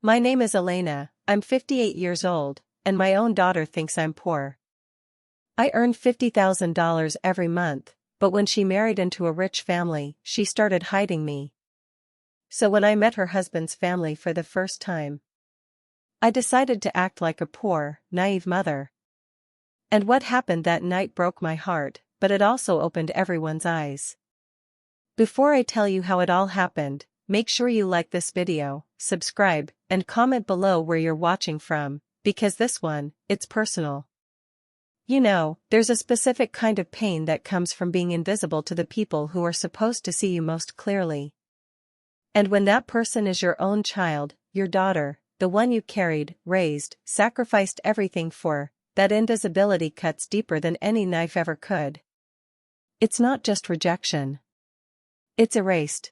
My name is Elena, I'm 58 years old, and my own daughter thinks I'm poor. I earn $50,000 every month, but when she married into a rich family, she started hiding me. So when I met her husband's family for the first time, I decided to act like a poor, naive mother. And what happened that night broke my heart, but it also opened everyone's eyes. Before I tell you how it all happened, make sure you like this video, subscribe, and comment below where you're watching from, because this one, it's personal. You know, there's a specific kind of pain that comes from being invisible to the people who are supposed to see you most clearly. And when that person is your own child, your daughter, the one you carried, raised, sacrificed everything for, that invisibility cuts deeper than any knife ever could. It's not just rejection. It's erased.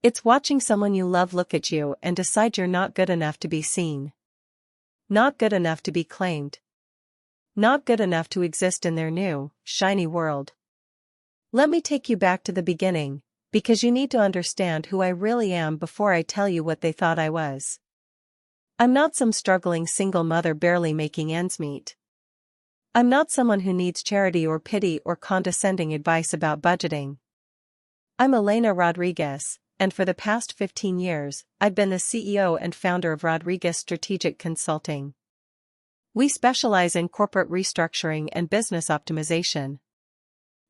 It's watching someone you love look at you and decide you're not good enough to be seen. Not good enough to be claimed. Not good enough to exist in their new, shiny world. Let me take you back to the beginning, because you need to understand who I really am before I tell you what they thought I was. I'm not some struggling single mother barely making ends meet. I'm not someone who needs charity or pity or condescending advice about budgeting. I'm Elena Rodriguez, and for the past 15 years, I've been the CEO and founder of Rodriguez Strategic Consulting. We specialize in corporate restructuring and business optimization.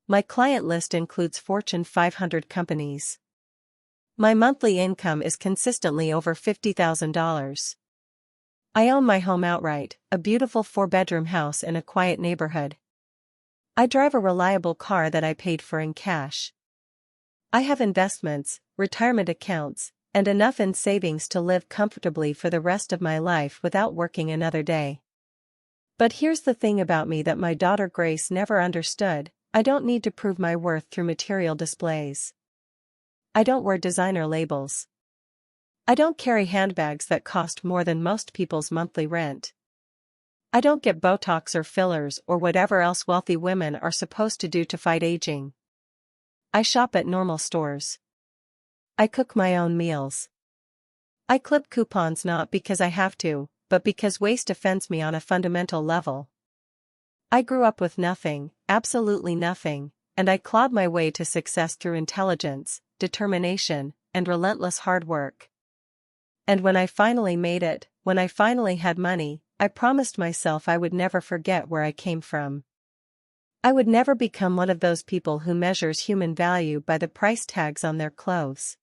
My client list includes Fortune 500 companies. My monthly income is consistently over $50,000. I own my home outright, a beautiful 4-bedroom house in a quiet neighborhood. I drive a reliable car that I paid for in cash. I have investments, retirement accounts, and enough in savings to live comfortably for the rest of my life without working another day. But here's the thing about me that my daughter Grace never understood: I don't need to prove my worth through material displays. I don't wear designer labels. I don't carry handbags that cost more than most people's monthly rent. I don't get Botox or fillers or whatever else wealthy women are supposed to do to fight aging. I shop at normal stores. I cook my own meals. I clip coupons not because I have to, but because waste offends me on a fundamental level. I grew up with nothing, absolutely nothing, and I clawed my way to success through intelligence, determination, and relentless hard work. And when I finally made it, when I finally had money, I promised myself I would never forget where I came from. I would never become one of those people who measures human value by the price tags on their clothes.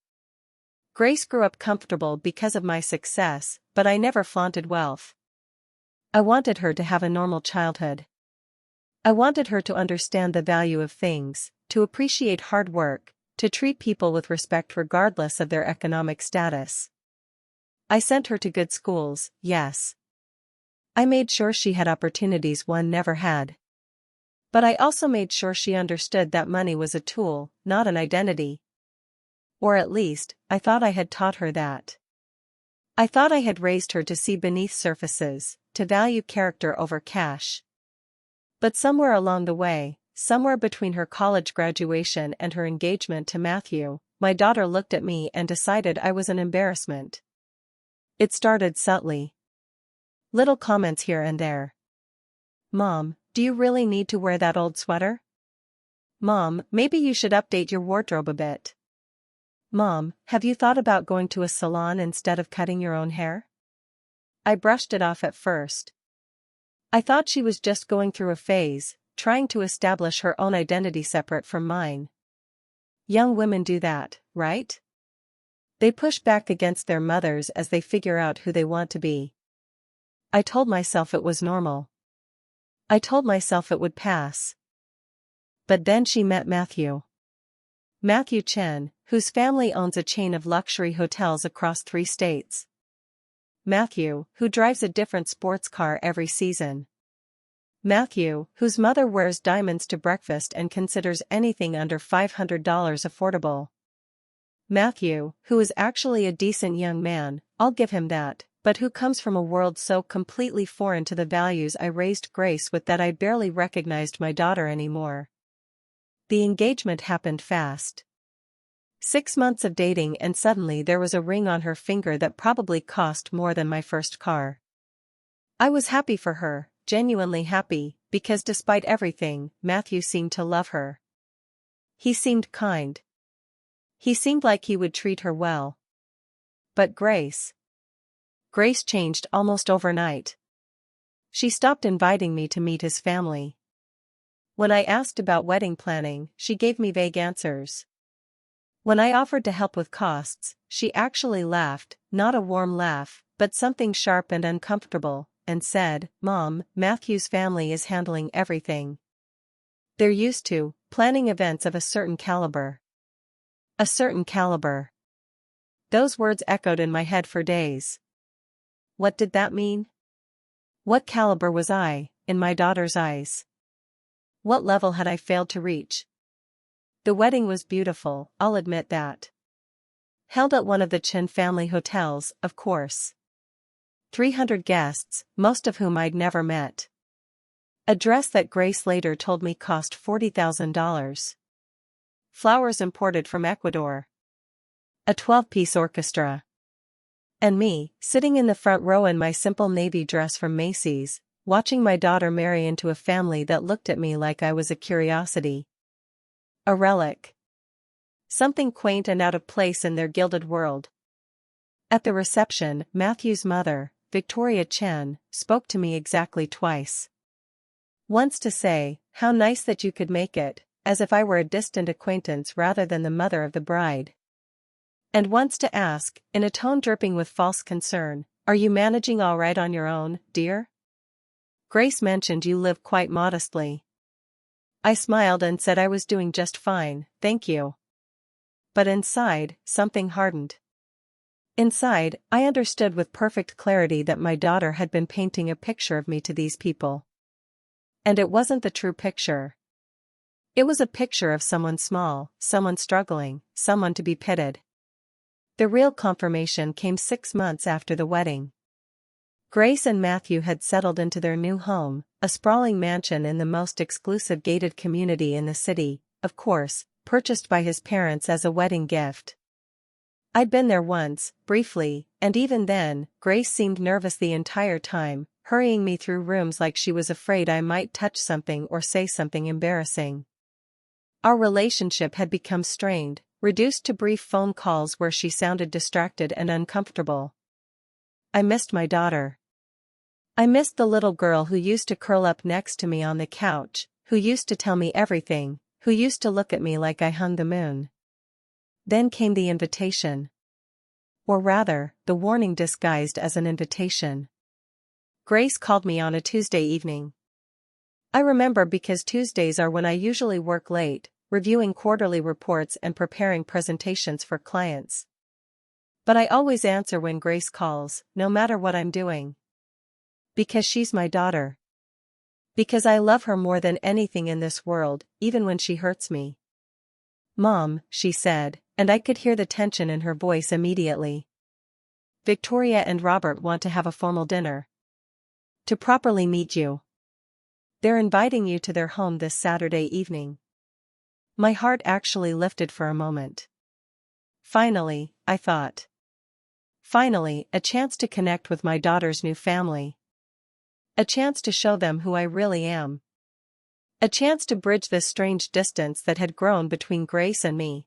Grace grew up comfortable because of my success, but I never flaunted wealth. I wanted her to have a normal childhood. I wanted her to understand the value of things, to appreciate hard work, to treat people with respect regardless of their economic status. I sent her to good schools, yes. I made sure she had opportunities one never had. But I also made sure she understood that money was a tool, not an identity. Or at least, I thought I had taught her that. I thought I had raised her to see beneath surfaces, to value character over cash. But somewhere along the way, somewhere between her college graduation and her engagement to Matthew, my daughter looked at me and decided I was an embarrassment. It started subtly. Little comments here and there. Mom, do you really need to wear that old sweater? Mom, maybe you should update your wardrobe a bit. Mom, have you thought about going to a salon instead of cutting your own hair? I brushed it off at first. I thought she was just going through a phase, trying to establish her own identity separate from mine. Young women do that, right? They push back against their mothers as they figure out who they want to be. I told myself it was normal. I told myself it would pass. But then she met Matthew. Matthew Chen, whose family owns a chain of luxury hotels across 3 states. Matthew, who drives a different sports car every season. Matthew, whose mother wears diamonds to breakfast and considers anything under $500 affordable. Matthew, who is actually a decent young man, I'll give him that, but who comes from a world so completely foreign to the values I raised Grace with that I barely recognized my daughter anymore. The engagement happened fast. 6 months of dating and suddenly there was a ring on her finger that probably cost more than my first car. I was happy for her, genuinely happy, because despite everything, Matthew seemed to love her. He seemed kind. He seemed like he would treat her well. But Grace changed almost overnight. She stopped inviting me to meet his family. When I asked about wedding planning, she gave me vague answers. When I offered to help with costs, she actually laughed, not a warm laugh, but something sharp and uncomfortable, and said, "Mom, Matthew's family is handling everything. They're used to planning events of a certain caliber." A certain caliber. Those words echoed in my head for days. What did that mean? What caliber was I, in my daughter's eyes? What level had I failed to reach? The wedding was beautiful, I'll admit that. Held at one of the Chin family hotels, of course. 300 guests, most of whom I'd never met. A dress that Grace later told me cost $40,000. Flowers imported from Ecuador. A 12-piece orchestra. And me, sitting in the front row in my simple navy dress from Macy's, watching my daughter marry into a family that looked at me like I was a curiosity. A relic. Something quaint and out of place in their gilded world. At the reception, Matthew's mother, Victoria Chen, spoke to me exactly twice. Once to say, "How nice that you could make it," as if I were a distant acquaintance rather than the mother of the bride. And once to ask, in a tone dripping with false concern, "Are you managing all right on your own, dear? Grace mentioned you live quite modestly." I smiled and said I was doing just fine, thank you. But inside, something hardened. Inside, I understood with perfect clarity that my daughter had been painting a picture of me to these people. And it wasn't the true picture. It was a picture of someone small, someone struggling, someone to be pitied. The real confirmation came 6 months after the wedding. Grace and Matthew had settled into their new home, a sprawling mansion in the most exclusive gated community in the city, of course, purchased by his parents as a wedding gift. I'd been there once, briefly, and even then, Grace seemed nervous the entire time, hurrying me through rooms like she was afraid I might touch something or say something embarrassing. Our relationship had become strained, reduced to brief phone calls where she sounded distracted and uncomfortable. I missed my daughter. I missed the little girl who used to curl up next to me on the couch, who used to tell me everything, who used to look at me like I hung the moon. Then came the invitation. Or rather, the warning disguised as an invitation. Grace called me on a Tuesday evening. I remember because Tuesdays are when I usually work late, reviewing quarterly reports and preparing presentations for clients. But I always answer when Grace calls, no matter what I'm doing. Because she's my daughter. Because I love her more than anything in this world, even when she hurts me. "Mom," she said, and I could hear the tension in her voice immediately. "Victoria and Robert want to have a formal dinner. To properly meet you. They're inviting you to their home this Saturday evening." My heart actually lifted for a moment. Finally, I thought. Finally, a chance to connect with my daughter's new family. A chance to show them who I really am. A chance to bridge this strange distance that had grown between Grace and me.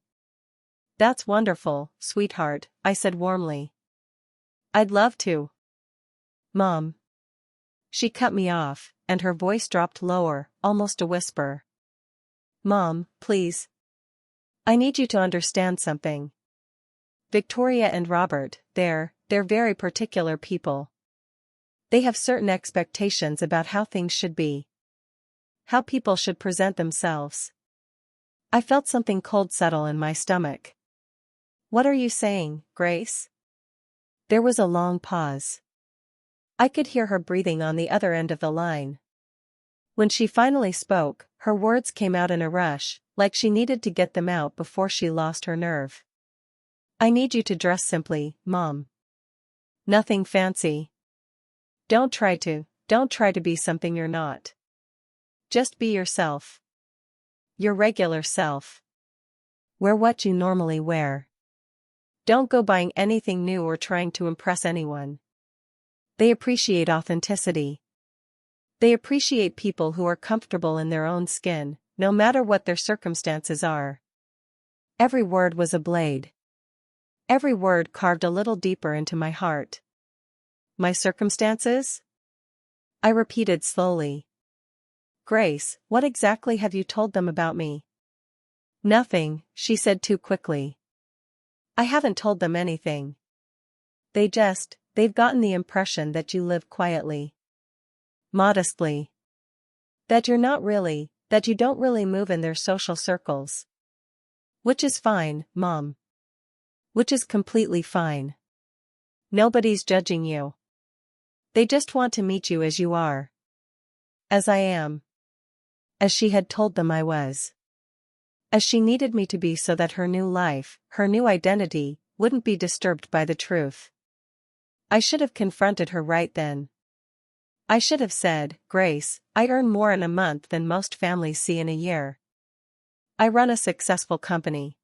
"That's wonderful, sweetheart," I said warmly. "I'd love to." "Mom." She cut me off, and her voice dropped lower, almost a whisper. "Mom, please. I need you to understand something. Victoria and Robert, they're very particular people. They have certain expectations about how things should be. How people should present themselves." I felt something cold settle in my stomach. "What are you saying, Grace?" There was a long pause. I could hear her breathing on the other end of the line. When she finally spoke, her words came out in a rush, like she needed to get them out before she lost her nerve. "I need you to dress simply, Mom. Nothing fancy. Don't try to be something you're not. Just be yourself. Your regular self." Wear what you normally wear. Don't go buying anything new or trying to impress anyone. They appreciate authenticity. They appreciate people who are comfortable in their own skin, no matter what their circumstances are. Every word was a blade. Every word carved a little deeper into my heart. My circumstances? I repeated slowly. Grace, what exactly have you told them about me? Nothing, she said too quickly. I haven't told them anything. They've gotten the impression that you live quietly. Modestly. That you don't really move in their social circles. Which is fine, Mom. Which is completely fine. Nobody's judging you. They just want to meet you as you are. As I am. As she had told them I was. As she needed me to be so that her new life, her new identity, wouldn't be disturbed by the truth. I should have confronted her right then. I should have said, Grace, I earn more in a month than most families see in a year. I run a successful company.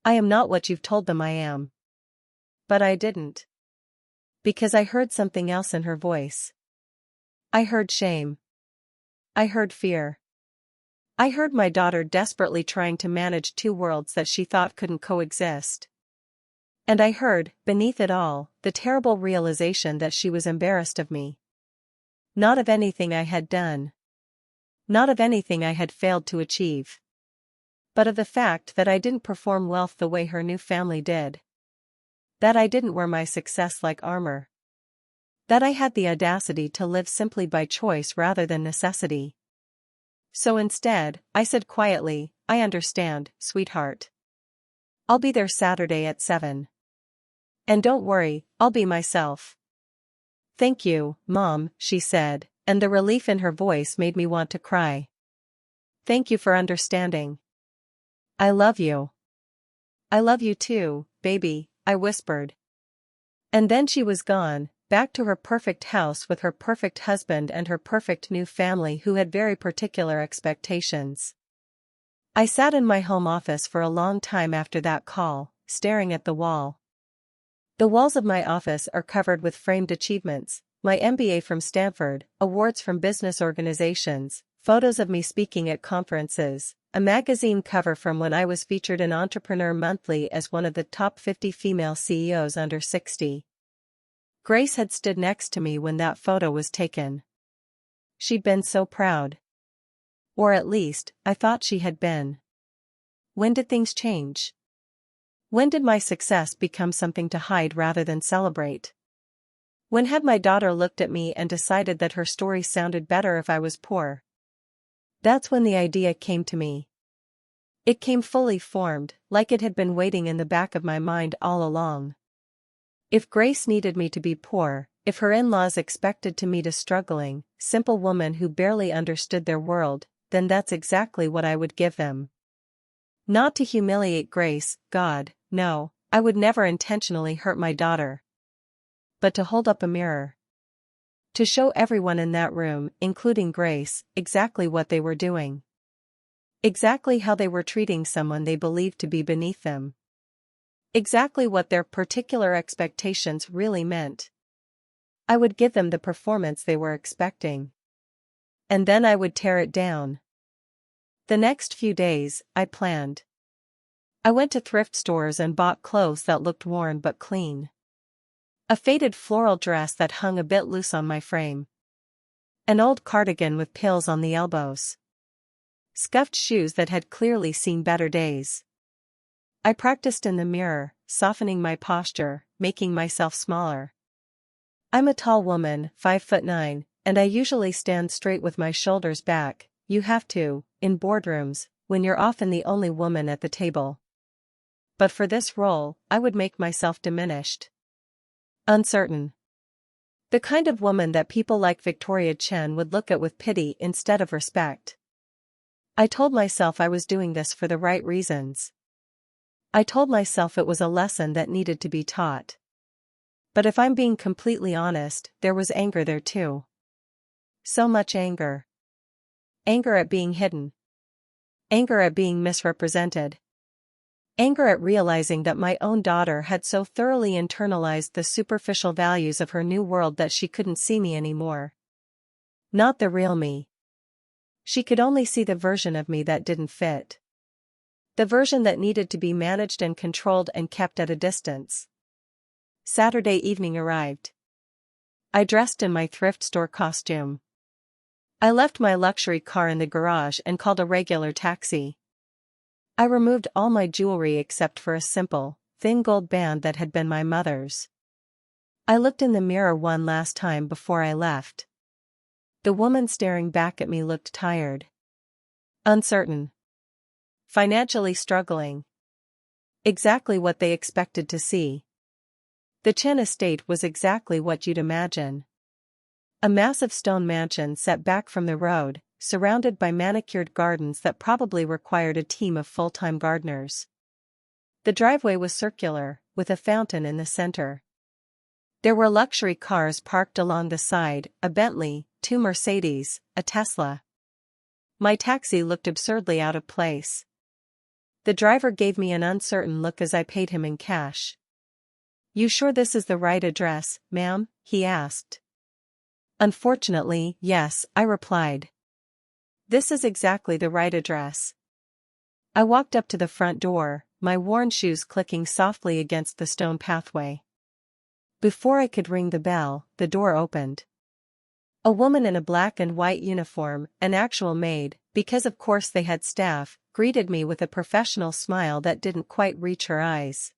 I am not what you've told them I am. But I didn't. Because I heard something else in her voice. I heard shame. I heard fear. I heard my daughter desperately trying to manage two worlds that she thought couldn't coexist. And I heard, beneath it all, the terrible realization that she was embarrassed of me. Not of anything I had done. Not of anything I had failed to achieve. But of the fact that I didn't perform wealth the way her new family did. That I didn't wear my success like armor. That I had the audacity to live simply by choice rather than necessity. So instead, I said quietly, I understand, sweetheart. I'll be there Saturday at 7. And don't worry, I'll be myself. Thank you, Mom, she said, and the relief in her voice made me want to cry. Thank you for understanding. I love you. I love you too, baby, I whispered. And then she was gone, back to her perfect house with her perfect husband and her perfect new family who had very particular expectations. I sat in my home office for a long time after that call, staring at the wall. The walls of my office are covered with framed achievements, my MBA from Stanford, awards from business organizations, photos of me speaking at conferences, a magazine cover from when I was featured in Entrepreneur Monthly as one of the top 50 female CEOs under 60. Grace had stood next to me when that photo was taken. She'd been so proud. Or at least, I thought she had been. When did things change? When did my success become something to hide rather than celebrate? When had my daughter looked at me and decided that her story sounded better if I was poor? That's when the idea came to me. It came fully formed, like it had been waiting in the back of my mind all along. If Grace needed me to be poor, if her in-laws expected me to struggling, simple woman who barely understood their world, then that's exactly what I would give them. Not to humiliate Grace, God, no, I would never intentionally hurt my daughter. But to hold up a mirror. To show everyone in that room, including Grace, exactly what they were doing. Exactly how they were treating someone they believed to be beneath them. Exactly what their particular expectations really meant. I would give them the performance they were expecting. And then I would tear it down. The next few days, I planned. I went to thrift stores and bought clothes that looked worn but clean. A faded floral dress that hung a bit loose on my frame. An old cardigan with pills on the elbows. Scuffed shoes that had clearly seen better days. I practiced in the mirror, softening my posture, making myself smaller. I'm a tall woman, 5'9", and I usually stand straight with my shoulders back. You have to, in boardrooms, when you're often the only woman at the table. But for this role, I would make myself diminished. Uncertain. The kind of woman that people like Victoria Chen would look at with pity instead of respect. I told myself I was doing this for the right reasons. I told myself it was a lesson that needed to be taught. But if I'm being completely honest, there was anger there too. So much anger. Anger at being hidden. Anger at being misrepresented. Anger at realizing that my own daughter had so thoroughly internalized the superficial values of her new world that she couldn't see me anymore. Not the real me. She could only see the version of me that didn't fit. The version that needed to be managed and controlled and kept at a distance. Saturday evening arrived. I dressed in my thrift store costume. I left my luxury car in the garage and called a regular taxi. I removed all my jewelry except for a simple, thin gold band that had been my mother's. I looked in the mirror one last time before I left. The woman staring back at me looked tired. Uncertain. Financially struggling. Exactly what they expected to see. The Chen estate was exactly what you'd imagine. A massive stone mansion set back from the road, surrounded by manicured gardens that probably required a team of full-time gardeners. The driveway was circular, with a fountain in the center. There were luxury cars parked along the side, a Bentley, 2 Mercedes, a Tesla. My taxi looked absurdly out of place. The driver gave me an uncertain look as I paid him in cash. "You sure this is the right address, ma'am?" he asked. "Unfortunately, yes," I replied. "This is exactly the right address." I walked up to the front door, my worn shoes clicking softly against the stone pathway. Before I could ring the bell, the door opened. A woman in a black and white uniform, an actual maid, because of course they had staff, greeted me with a professional smile that didn't quite reach her eyes.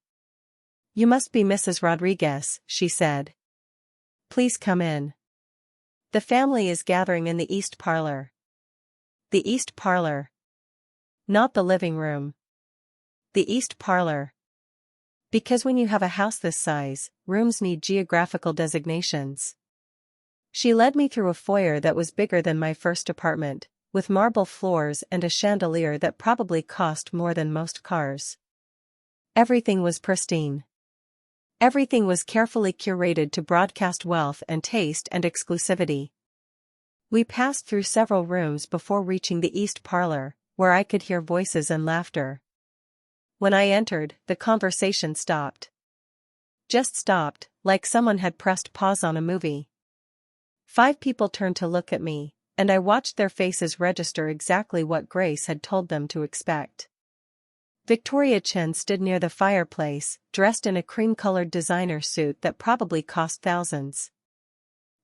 "You must be Mrs. Rodriguez," she said. "Please come in. The family is gathering in the East Parlor." The East Parlor. Not the living room. The East Parlor. Because when you have a house this size, rooms need geographical designations. She led me through a foyer that was bigger than my first apartment, with marble floors and a chandelier that probably cost more than most cars. Everything was pristine. Everything was carefully curated to broadcast wealth and taste and exclusivity. We passed through several rooms before reaching the East Parlor, where I could hear voices and laughter. When I entered, the conversation stopped. Just stopped, like someone had pressed pause on a movie. 5 people turned to look at me, and I watched their faces register exactly what Grace had told them to expect. Victoria Chen stood near the fireplace, dressed in a cream-colored designer suit that probably cost thousands.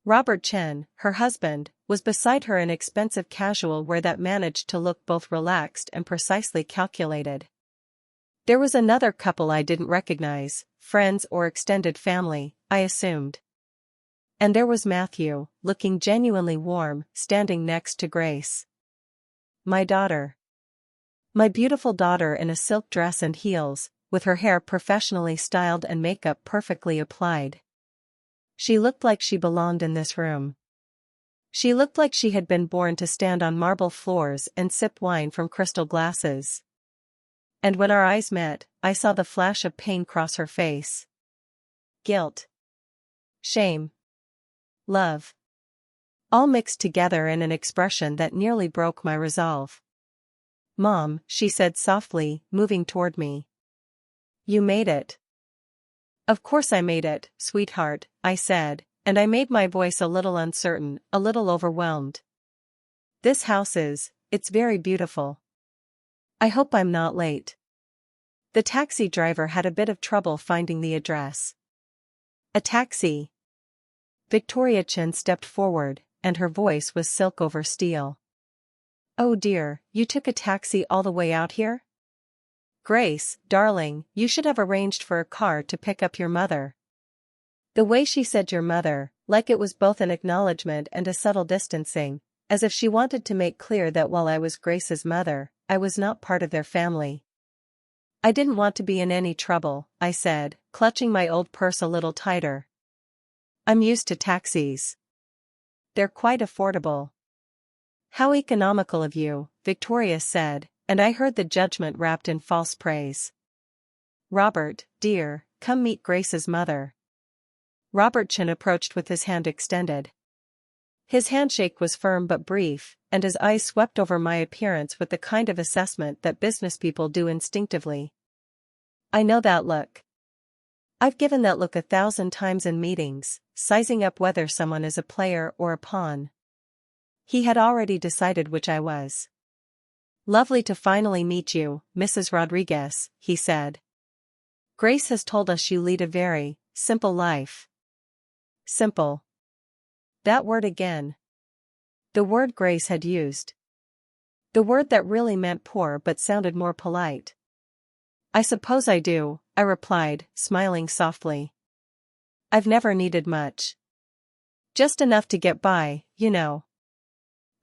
Robert Chen, her husband, was beside her in expensive casual wear that managed to look both relaxed and precisely calculated. There was another couple I didn't recognize, friends or extended family, I assumed. And there was Matthew, looking genuinely warm, standing next to Grace. My daughter. My beautiful daughter in a silk dress and heels, with her hair professionally styled and makeup perfectly applied. She looked like she belonged in this room. She looked like she had been born to stand on marble floors and sip wine from crystal glasses. And when our eyes met, I saw the flash of pain cross her face. Guilt. Shame. Love. All mixed together in an expression that nearly broke my resolve. "Mom," she said softly, moving toward me. "You made it." "Of course I made it, sweetheart," I said, and I made my voice a little uncertain, a little overwhelmed. "This house it's very beautiful. I hope I'm not late." The taxi driver had a bit of trouble finding the address. "A taxi." Victoria Chen stepped forward, and her voice was silk over steel. "Oh dear, you took a taxi all the way out here? Grace, darling, you should have arranged for a car to pick up your mother." The way she said your mother, like it was both an acknowledgement and a subtle distancing, as if she wanted to make clear that while I was Grace's mother, I was not part of their family. "I didn't want to be in any trouble," I said, clutching my old purse a little tighter. "I'm used to taxis. They're quite affordable." "How economical of you," Victoria said, and I heard the judgment wrapped in false praise. "Robert, dear, come meet Grace's mother." Robert Chen approached with his hand extended. His handshake was firm but brief, and his eyes swept over my appearance with the kind of assessment that businesspeople do instinctively. I know that look. I've given that look 1,000 times in meetings, sizing up whether someone is a player or a pawn. He had already decided which I was. Lovely to finally meet you, Mrs. Rodriguez, he said. Grace has told us you lead a very simple life. Simple. That word again. The word Grace had used. The word that really meant poor but sounded more polite. I suppose I do, I replied, smiling softly. I've never needed much. Just enough to get by, you know.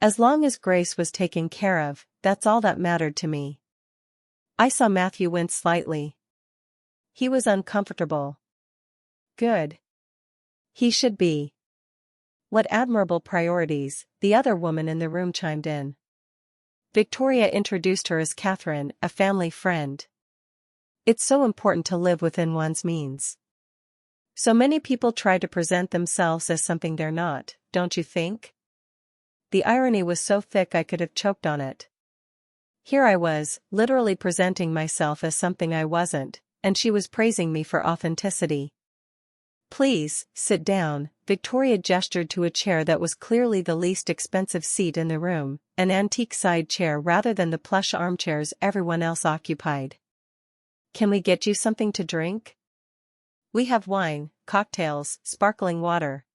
As long as Grace was taken care of, that's all that mattered to me. I saw Matthew wince slightly. He was uncomfortable. Good. He should be. What admirable priorities, the other woman in the room chimed in. Victoria introduced her as Catherine, a family friend. It's so important to live within one's means. So many people try to present themselves as something they're not, don't you think? The irony was so thick I could have choked on it. Here I was, literally presenting myself as something I wasn't, and she was praising me for authenticity. Please, sit down, Victoria gestured to a chair that was clearly the least expensive seat in the room, an antique side chair rather than the plush armchairs everyone else occupied. Can we get you something to drink? We have wine, cocktails, sparkling water.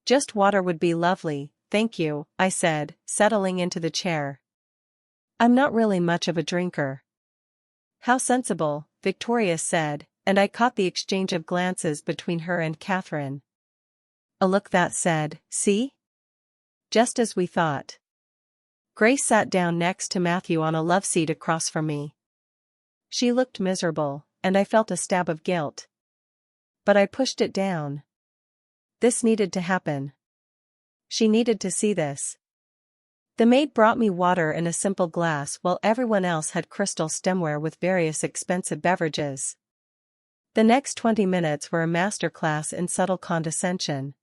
Just water would be lovely, thank you, I said, settling into the chair. I'm not really much of a drinker. How sensible, Victoria said, and I caught the exchange of glances between her and Catherine. A look that said, see? Just as we thought. Grace sat down next to Matthew on a love seat across from me. She looked miserable, and I felt a stab of guilt. But I pushed it down. This needed to happen. She needed to see this. The maid brought me water in a simple glass while everyone else had crystal stemware with various expensive beverages. The next 20 minutes were a masterclass in subtle condescension.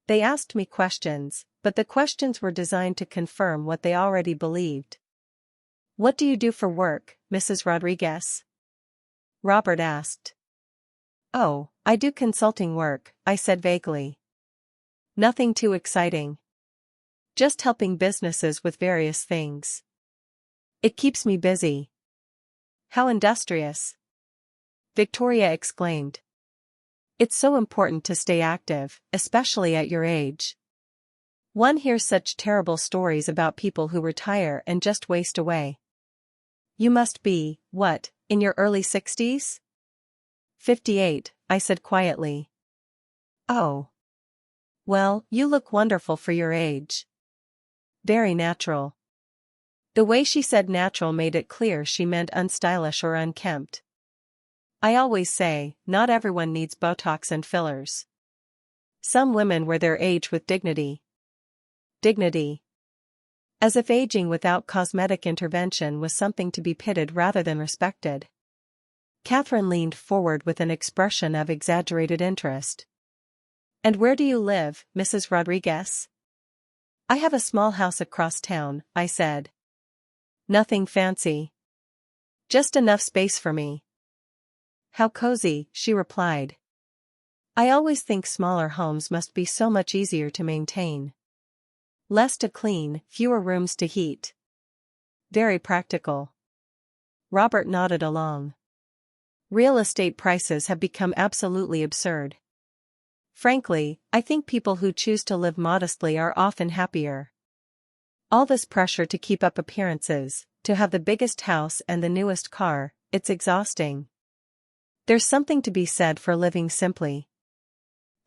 They asked me questions, but the questions were designed to confirm what they already believed. What do you do for work, Mrs. Rodriguez? Robert asked. Oh, I do consulting work, I said vaguely. Nothing too exciting. Just helping businesses with various things. It keeps me busy. How industrious. Victoria exclaimed. It's so important to stay active, especially at your age. One hears such terrible stories about people who retire and just waste away. You must be, what, in your early 60s? 58, I said quietly. Oh. Well, you look wonderful for your age. Very natural. The way she said natural made it clear she meant unstylish or unkempt. I always say, not everyone needs Botox and fillers. Some women wear their age with dignity. Dignity. As if aging without cosmetic intervention was something to be pitied rather than respected. Catherine leaned forward with an expression of exaggerated interest. And where do you live, Mrs. Rodriguez? I have a small house across town, I said. Nothing fancy. Just enough space for me. How cozy, she replied. I always think smaller homes must be so much easier to maintain. Less to clean, fewer rooms to heat. Very practical. Robert nodded along. Real estate prices have become absolutely absurd. Frankly, I think people who choose to live modestly are often happier. All this pressure to keep up appearances, to have the biggest house and the newest car, it's exhausting. There's something to be said for living simply.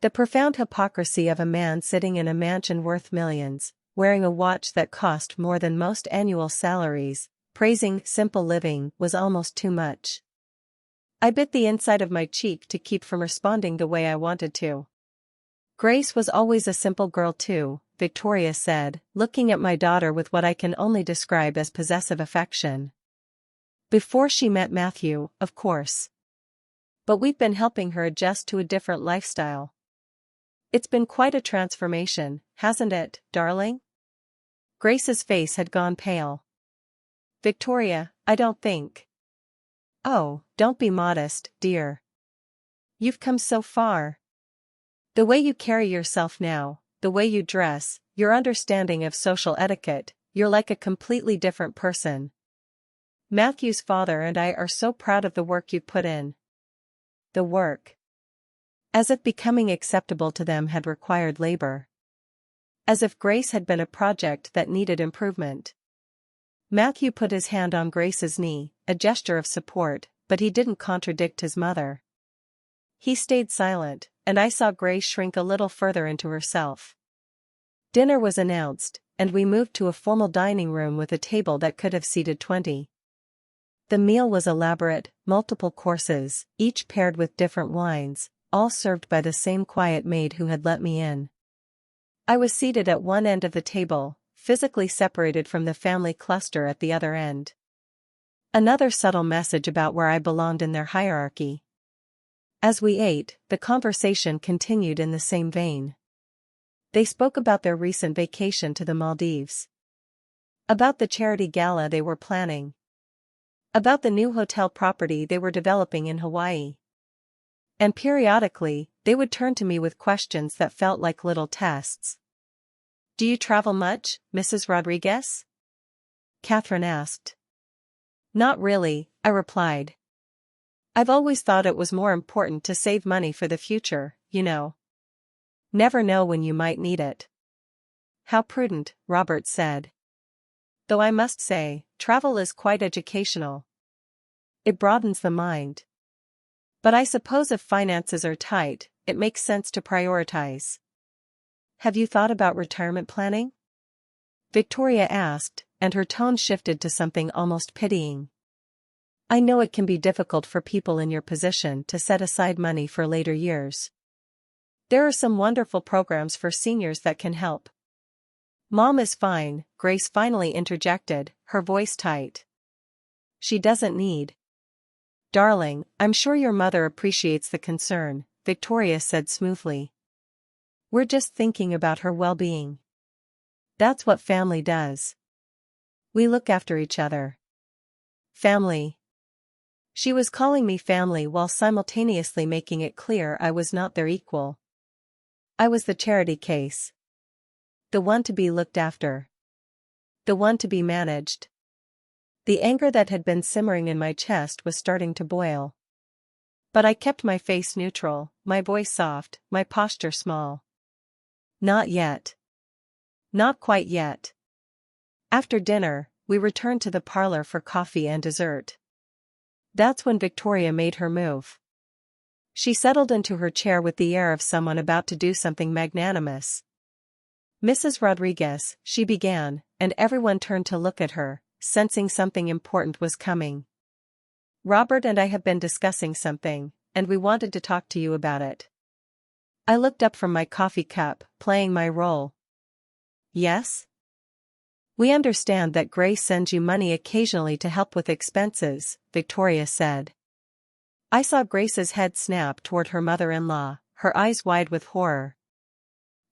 The profound hypocrisy of a man sitting in a mansion worth millions, wearing a watch that cost more than most annual salaries, praising simple living was almost too much. I bit the inside of my cheek to keep from responding the way I wanted to. Grace was always a simple girl too, Victoria said, looking at my daughter with what I can only describe as possessive affection. Before she met Matthew, of course. But we've been helping her adjust to a different lifestyle. It's been quite a transformation, hasn't it, darling? Grace's face had gone pale. Victoria, I don't think. Oh, don't be modest, dear. You've come so far. The way you carry yourself now, the way you dress, your understanding of social etiquette, you're like a completely different person. Matthew's father and I are so proud of the work you put in. The work. As if becoming acceptable to them had required labor. As if Grace had been a project that needed improvement. Matthew put his hand on Grace's knee, a gesture of support, but he didn't contradict his mother. He stayed silent, and I saw Grace shrink a little further into herself. Dinner was announced, and we moved to a formal dining room with a table that could have seated 20. The meal was elaborate, multiple courses, each paired with different wines, all served by the same quiet maid who had let me in. I was seated at one end of the table, physically separated from the family cluster at the other end. Another subtle message about where I belonged in their hierarchy. As we ate, the conversation continued in the same vein. They spoke about their recent vacation to the Maldives. About the charity gala they were planning. About the new hotel property they were developing in Hawaii. And periodically, they would turn to me with questions that felt like little tests. "Do you travel much, Mrs. Rodriguez?" Catherine asked. "Not really," I replied. "I've always thought it was more important to save money for the future, you know. Never know when you might need it." "How prudent," Robert said. "Though I must say, travel is quite educational. It broadens the mind. But I suppose if finances are tight, it makes sense to prioritize." "Have you thought about retirement planning?" Victoria asked, and her tone shifted to something almost pitying. "I know it can be difficult for people in your position to set aside money for later years. There are some wonderful programs for seniors that can help." "Mom is fine," Grace finally interjected, her voice tight. "She doesn't need." "Darling, I'm sure your mother appreciates the concern," Victoria said smoothly. "We're just thinking about her well-being. That's what family does. We look after each other." Family. She was calling me family while simultaneously making it clear I was not their equal. I was the charity case. The one to be looked after. The one to be managed. The anger that had been simmering in my chest was starting to boil. But I kept my face neutral, my voice soft, my posture small. "Not yet. Not quite yet." After dinner, we returned to the parlor for coffee and dessert. That's when Victoria made her move. She settled into her chair with the air of someone about to do something magnanimous. "Mrs. Rodriguez," she began, and everyone turned to look at her, sensing something important was coming. "Robert and I have been discussing something, and we wanted to talk to you about it." I looked up from my coffee cup, playing my role. "Yes?" "We understand that Grace sends you money occasionally to help with expenses," Victoria said. I saw Grace's head snap toward her mother-in-law, her eyes wide with horror.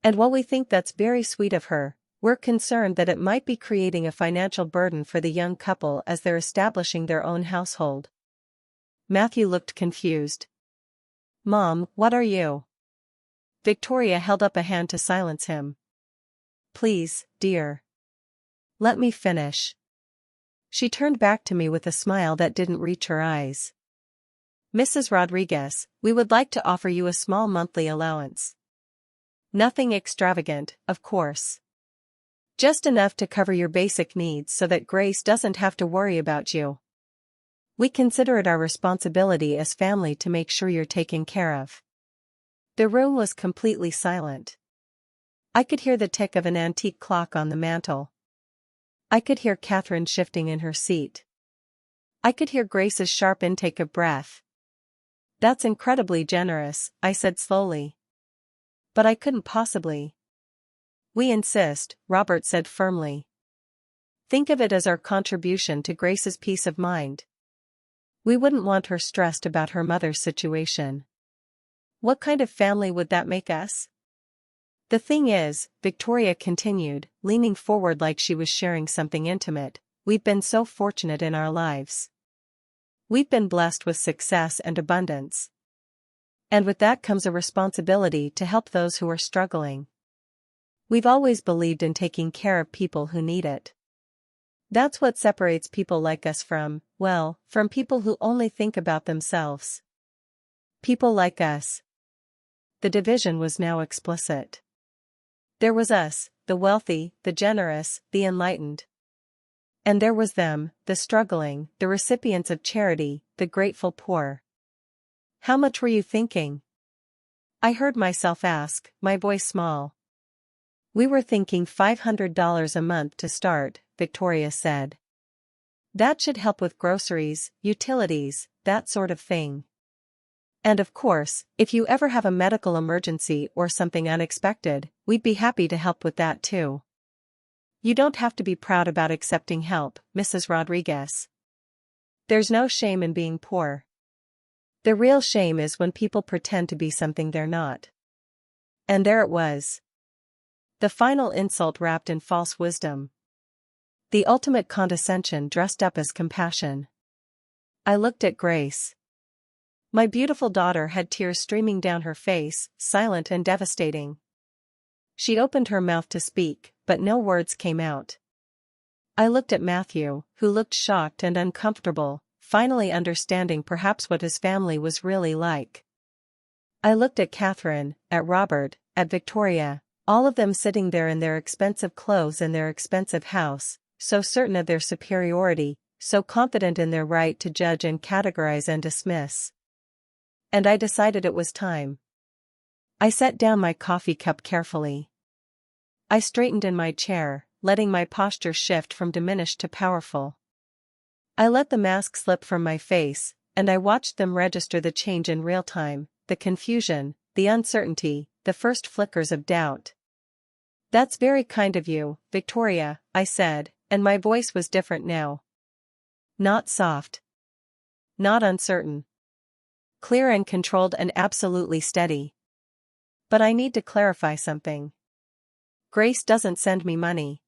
"And while we think that's very sweet of her, we're concerned that it might be creating a financial burden for the young couple as they're establishing their own household." Matthew looked confused. "Mom, what are you?" Victoria held up a hand to silence him. "Please, dear. Let me finish." She turned back to me with a smile that didn't reach her eyes. "Mrs. Rodriguez, we would like to offer you a small monthly allowance. Nothing extravagant, of course. Just enough to cover your basic needs so that Grace doesn't have to worry about you. We consider it our responsibility as family to make sure you're taken care of." The room was completely silent. I could hear the tick of an antique clock on the mantel. I could hear Catherine shifting in her seat. I could hear Grace's sharp intake of breath. "That's incredibly generous," I said slowly. "But I couldn't possibly." "We insist," Robert said firmly. "Think of it as our contribution to Grace's peace of mind. We wouldn't want her stressed about her mother's situation." "What kind of family would that make us?" "The thing is," Victoria continued, leaning forward like she was sharing something intimate, "we've been so fortunate in our lives. We've been blessed with success and abundance. And with that comes a responsibility to help those who are struggling. We've always believed in taking care of people who need it. That's what separates people like us from people who only think about themselves. People like us. The division was now explicit. There was us, the wealthy, the generous, the enlightened. And there was them, the struggling, the recipients of charity, the grateful poor. How much were you thinking? I heard myself ask, my voice small. We were thinking $500 a month to start, Victoria said. That should help with groceries, utilities, that sort of thing. And of course, if you ever have a medical emergency or something unexpected, we'd be happy to help with that too. You don't have to be proud about accepting help, Mrs. Rodriguez. There's no shame in being poor. The real shame is when people pretend to be something they're not. And there it was. The final insult wrapped in false wisdom. The ultimate condescension dressed up as compassion. I looked at Grace. My beautiful daughter had tears streaming down her face, silent and devastating. She'd opened her mouth to speak, but no words came out. I looked at Matthew, who looked shocked and uncomfortable, finally understanding perhaps what his family was really like. I looked at Catherine, at Robert, at Victoria, all of them sitting there in their expensive clothes and their expensive house, so certain of their superiority, so confident in their right to judge and categorize and dismiss. And I decided it was time. I set down my coffee cup carefully. I straightened in my chair, letting my posture shift from diminished to powerful. I let the mask slip from my face, and I watched them register the change in real time, the confusion, the uncertainty, the first flickers of doubt. That's very kind of you, Victoria, I said, and my voice was different now. Not soft. Not uncertain. Clear and controlled and absolutely steady. But I need to clarify something. Grace doesn't send me money.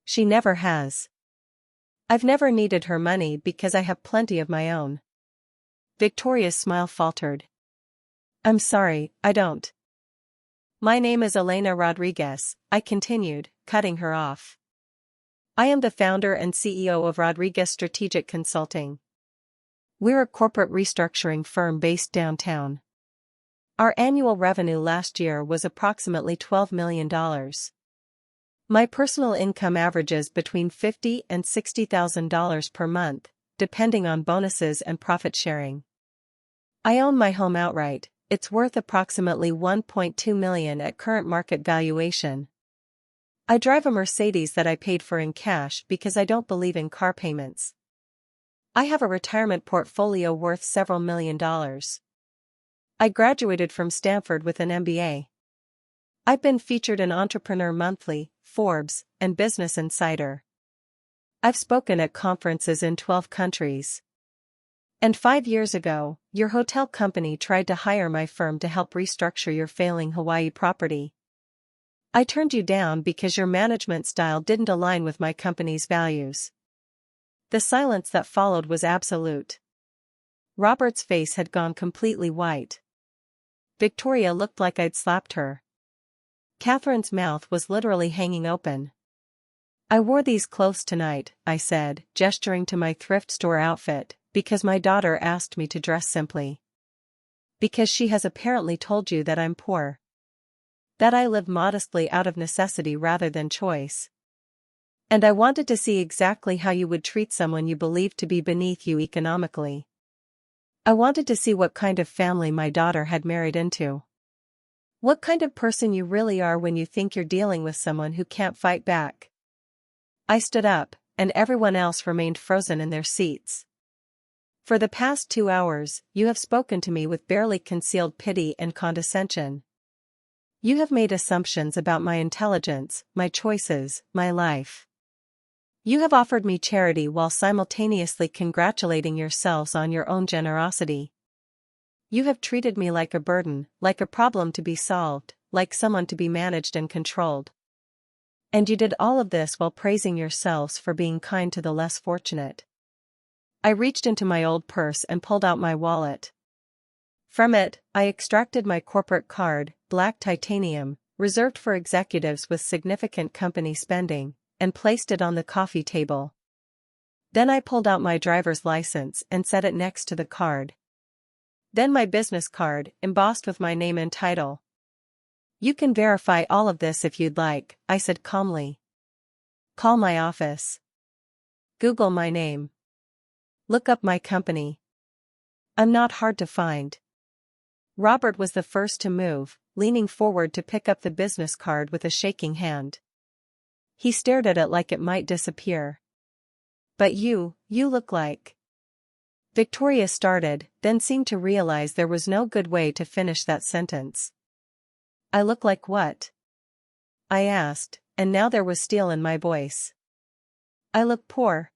She never has. I've never needed her money because I have plenty of my own. Victoria's smile faltered. I'm sorry, I don't. My name is Elena Rodriguez, I continued, cutting her off. I am the founder and CEO of Rodriguez Strategic Consulting. We're a corporate restructuring firm based downtown. Our annual revenue last year was approximately $12 million. My personal income averages between $50,000 and $60,000 per month, depending on bonuses and profit sharing. I own my home outright. It's worth approximately $1.2 million at current market valuation. I drive a Mercedes that I paid for in cash because I don't believe in car payments. I have a retirement portfolio worth several $1,000,000. I graduated from Stanford with an MBA. I've been featured in Entrepreneur Monthly, Forbes, and Business Insider. I've spoken at conferences in 12 countries. And 5 years ago, your hotel company tried to hire my firm to help restructure your failing Hawaii property. I turned you down because your management style didn't align with my company's values. The silence that followed was absolute. Robert's face had gone completely white. Victoria looked like I'd slapped her. Catherine's mouth was literally hanging open. I wore these clothes tonight, I said, gesturing to my thrift store outfit, because my daughter asked me to dress simply. Because she has apparently told you that I'm poor. That I live modestly out of necessity rather than choice. And I wanted to see exactly how you would treat someone you believed to be beneath you economically. I wanted to see what kind of family my daughter had married into. What kind of person you really are when you think you're dealing with someone who can't fight back. I stood up, and everyone else remained frozen in their seats. For the past 2 hours, you have spoken to me with barely concealed pity and condescension. You have made assumptions about my intelligence, my choices, my life. You have offered me charity while simultaneously congratulating yourselves on your own generosity. You have treated me like a burden, like a problem to be solved, like someone to be managed and controlled. And you did all of this while praising yourselves for being kind to the less fortunate. I reached into my old purse and pulled out my wallet. From it, I extracted my corporate card, black titanium, reserved for executives with significant company spending, and placed it on the coffee table. Then I pulled out my driver's license and set it next to the card. Then my business card, embossed with my name and title. "You can verify all of this if you'd like," I said calmly. "Call my office. Google my name. Look up my company. I'm not hard to find." Robert was the first to move, leaning forward to pick up the business card with a shaking hand. He stared at it like it might disappear. "But you look like..." Victoria started, then seemed to realize there was no good way to finish that sentence. "I look like what?" I asked, and now there was steel in my voice. "I look poor.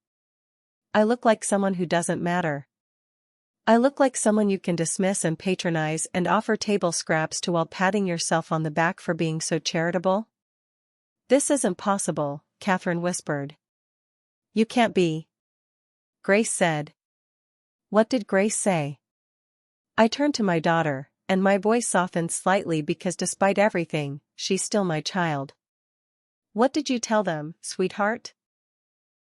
I look like someone who doesn't matter. I look like someone you can dismiss and patronize and offer table scraps to while patting yourself on the back for being so charitable?" "This isn't possible," Catherine whispered. "You can't be." Grace said. What did Grace say? I turned to my daughter, and my voice softened slightly because despite everything, she's still my child. "What did you tell them, sweetheart?"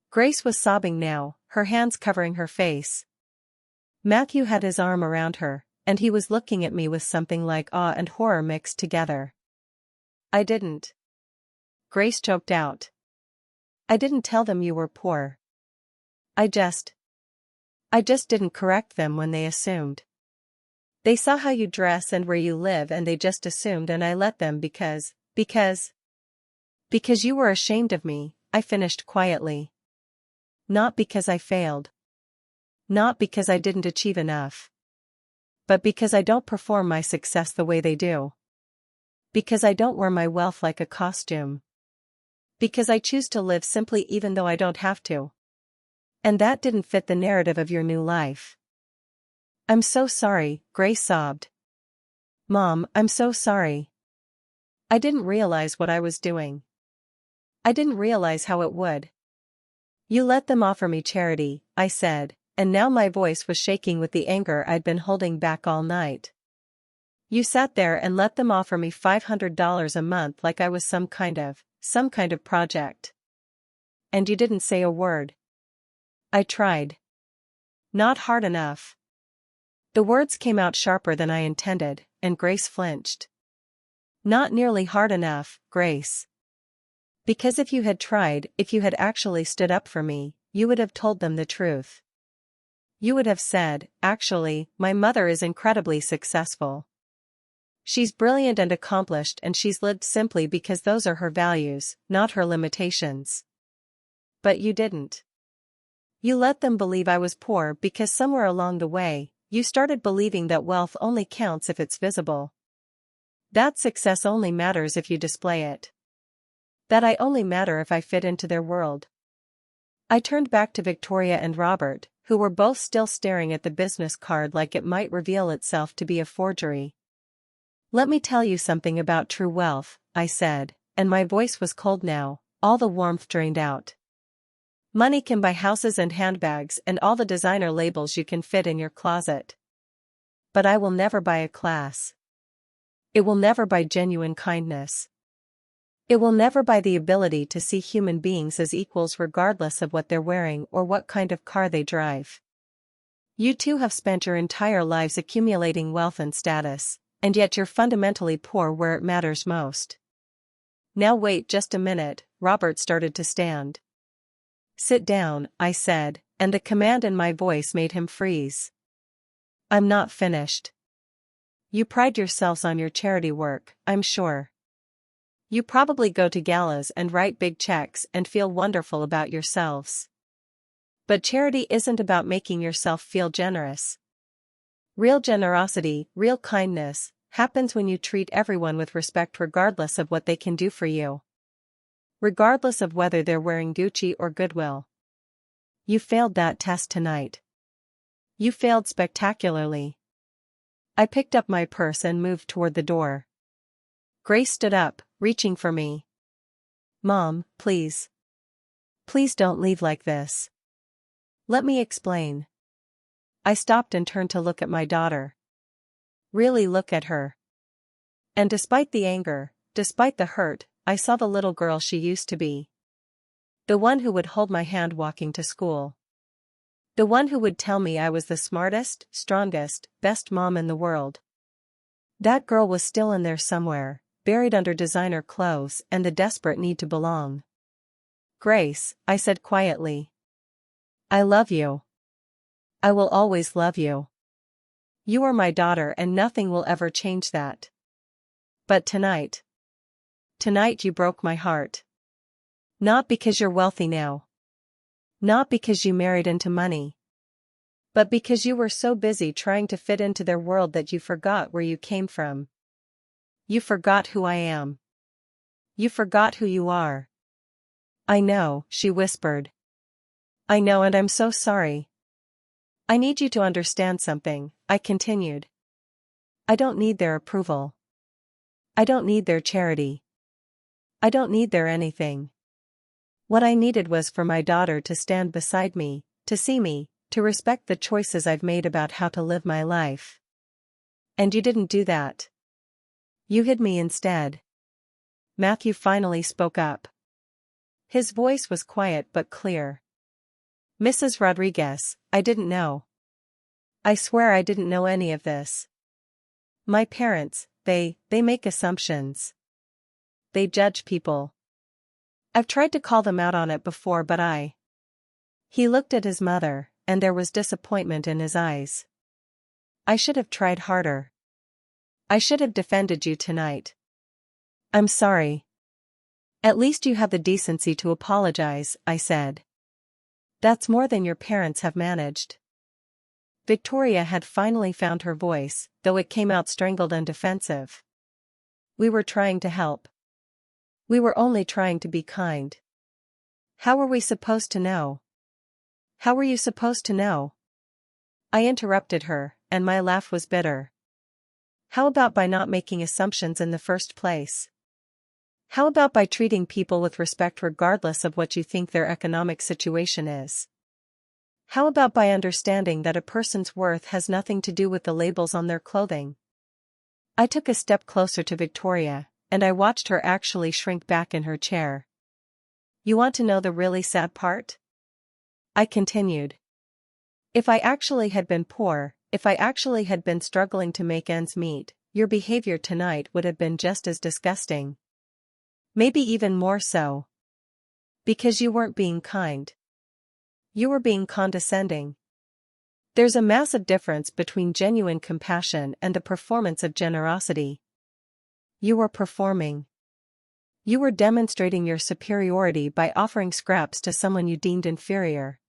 Grace was sobbing now, her hands covering her face. Matthew had his arm around her, and he was looking at me with something like awe and horror mixed together. "I didn't." Grace choked out. "I didn't tell them you were poor. I just didn't correct them when they assumed. They saw how you dress and where you live and they just assumed, and I let them because you were ashamed of me," I finished quietly. "Not because I failed. Not because I didn't achieve enough. But because I don't perform my success the way they do. Because I don't wear my wealth like a costume. Because I choose to live simply even though I don't have to. And that didn't fit the narrative of your new life." "I'm so sorry," Grace sobbed. "Mom, I'm so sorry. I didn't realize what I was doing. I didn't realize how it would." "You let them offer me charity," I said, and now my voice was shaking with the anger I'd been holding back all night. "You sat there and let them offer me $500 a month like I was some kind of project. And you didn't say a word." "I tried. Not hard enough." The words came out sharper than I intended, and Grace flinched. "Not nearly hard enough, Grace. Because if you had tried, if you had actually stood up for me, you would have told them the truth. You would have said, actually, my mother is incredibly successful. She's brilliant and accomplished and she's lived simply because those are her values, not her limitations. But you didn't. You let them believe I was poor because somewhere along the way, you started believing that wealth only counts if it's visible. That success only matters if you display it. That I only matter if I fit into their world." I turned back to Victoria and Robert, who were both still staring at the business card like it might reveal itself to be a forgery. "Let me tell you something about true wealth," I said, and my voice was cold now, all the warmth drained out. "Money can buy houses and handbags and all the designer labels you can fit in your closet. But I will never buy a class. It will never buy genuine kindness. It will never buy the ability to see human beings as equals regardless of what they're wearing or what kind of car they drive. You two have spent your entire lives accumulating wealth and status, and yet you're fundamentally poor where it matters most." "Now wait just a minute," Robert started to stand. "Sit down," I said, and the command in my voice made him freeze. "I'm not finished. You pride yourselves on your charity work, I'm sure. You probably go to galas and write big checks and feel wonderful about yourselves. But charity isn't about making yourself feel generous. Real generosity, real kindness, happens when you treat everyone with respect regardless of what they can do for you. Regardless of whether they're wearing Gucci or Goodwill. You failed that test tonight. You failed spectacularly." I picked up my purse and moved toward the door. Grace stood up, reaching for me. "Mom, please. Please don't leave like this. Let me explain." I stopped and turned to look at my daughter. Really look at her. And despite the anger, despite the hurt, I saw the little girl she used to be. The one who would hold my hand walking to school. The one who would tell me I was the smartest, strongest, best mom in the world. That girl was still in there somewhere, buried under designer clothes and the desperate need to belong. Grace, I said quietly. I love you. I will always love you. You are my daughter and nothing will ever change that. But tonight you broke my heart. Not because you're wealthy now. Not because you married into money. But because you were so busy trying to fit into their world that you forgot where you came from. You forgot who I am. You forgot who you are. I know, she whispered. I know, and I'm so sorry. I need you to understand something, I continued. I don't need their approval. I don't need their charity. I don't need their anything. What I needed was for my daughter to stand beside me, to see me, to respect the choices I've made about how to live my life. And you didn't do that. You hid me instead. Matthew finally spoke up. His voice was quiet but clear. Mrs. Rodriguez, I didn't know. I swear I didn't know any of this. My parents, they make assumptions. They judge people. I've tried to call them out on it before but He looked at his mother, and there was disappointment in his eyes. I should have tried harder. I should have defended you tonight. I'm sorry. At least you have the decency to apologize, I said. That's more than your parents have managed. Victoria had finally found her voice, though it came out strangled and defensive. We were trying to help. We were only trying to be kind. How were we supposed to know? How were you supposed to know? I interrupted her, and my laugh was bitter. How about by not making assumptions in the first place? How about by treating people with respect regardless of what you think their economic situation is? How about by understanding that a person's worth has nothing to do with the labels on their clothing? I took a step closer to Victoria, and I watched her actually shrink back in her chair. You want to know the really sad part? I continued. If I actually had been poor, if I actually had been struggling to make ends meet, your behavior tonight would have been just as disgusting. Maybe even more so. Because you weren't being kind. You were being condescending. There's a massive difference between genuine compassion and the performance of generosity. You were performing. You were demonstrating your superiority by offering scraps to someone you deemed inferior.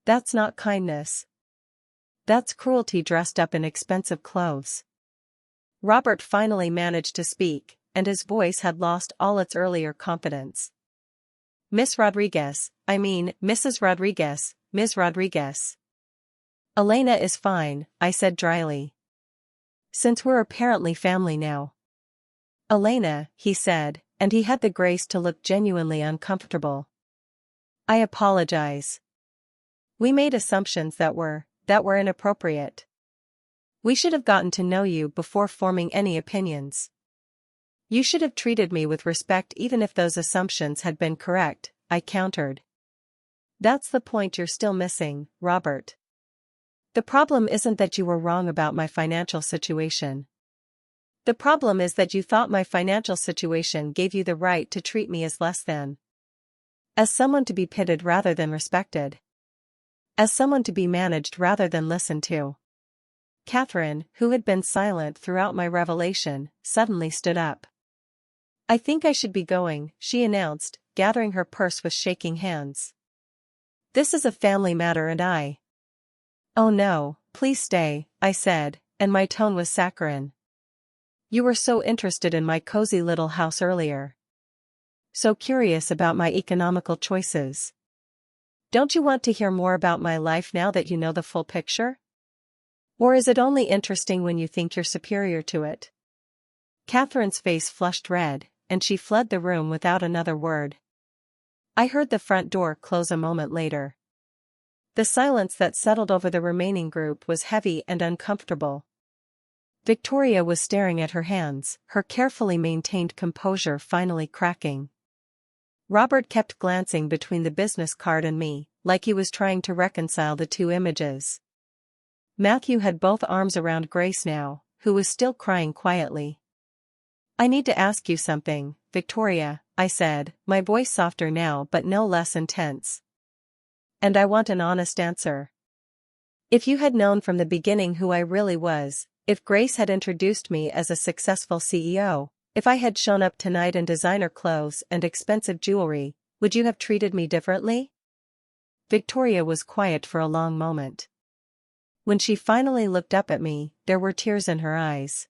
That's not kindness. That's cruelty dressed up in expensive clothes. Robert finally managed to speak, and his voice had lost all its earlier confidence. Miss Rodriguez, I mean, Mrs. Rodriguez, Ms. Rodriguez. Elena is fine, I said dryly. Since we're apparently family now. Elena, he said, and he had the grace to look genuinely uncomfortable. I apologize. We made assumptions that were inappropriate. We should have gotten to know you before forming any opinions. You should have treated me with respect even if those assumptions had been correct, I countered. That's the point you're still missing, Robert. The problem isn't that you were wrong about my financial situation. The problem is that you thought my financial situation gave you the right to treat me as less than. As someone to be pitted rather than respected. As someone to be managed rather than listened to. Catherine, who had been silent throughout my revelation, suddenly stood up. I think I should be going, she announced, gathering her purse with shaking hands. This is a family matter and I. Oh no, please stay, I said, and my tone was saccharine. You were so interested in my cozy little house earlier. So curious about my economical choices. Don't you want to hear more about my life now that you know the full picture? Or is it only interesting when you think you're superior to it? Catherine's face flushed red, and she fled the room without another word. I heard the front door close a moment later. The silence that settled over the remaining group was heavy and uncomfortable. Victoria was staring at her hands, her carefully maintained composure finally cracking. Robert kept glancing between the business card and me, like he was trying to reconcile the two images. Matthew had both arms around Grace now, who was still crying quietly. "I need to ask you something, Victoria," I said, my voice softer now but no less intense. "And I want an honest answer. If you had known from the beginning who I really was, if Grace had introduced me as a successful CEO, if I had shown up tonight in designer clothes and expensive jewelry, would you have treated me differently?" Victoria was quiet for a long moment. When she finally looked up at me, there were tears in her eyes.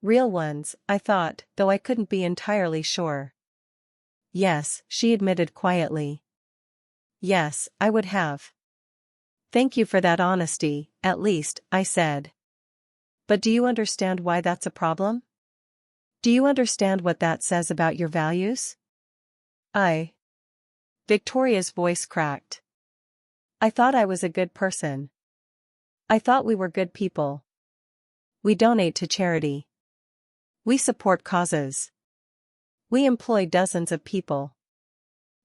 Real ones, I thought, though I couldn't be entirely sure. "Yes," she admitted quietly. "Yes, I would have." "Thank you for that honesty, at least," I said. "But do you understand why that's a problem? Do you understand what that says about your values?" Victoria's voice cracked. "I thought I was a good person. I thought we were good people. We donate to charity. We support causes. We employ dozens of people.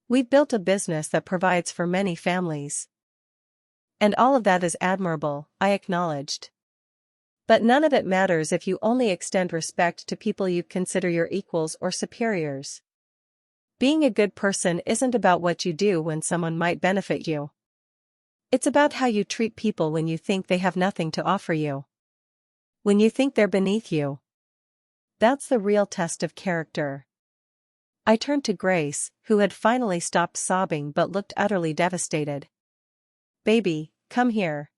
We've built a business that provides for many families. And all of that is admirable," I acknowledged. "But none of it matters if you only extend respect to people you consider your equals or superiors. Being a good person isn't about what you do when someone might benefit you. It's about how you treat people when you think they have nothing to offer you. When you think they're beneath you. That's the real test of character." I turned to Grace, who had finally stopped sobbing but looked utterly devastated. "Baby, come here."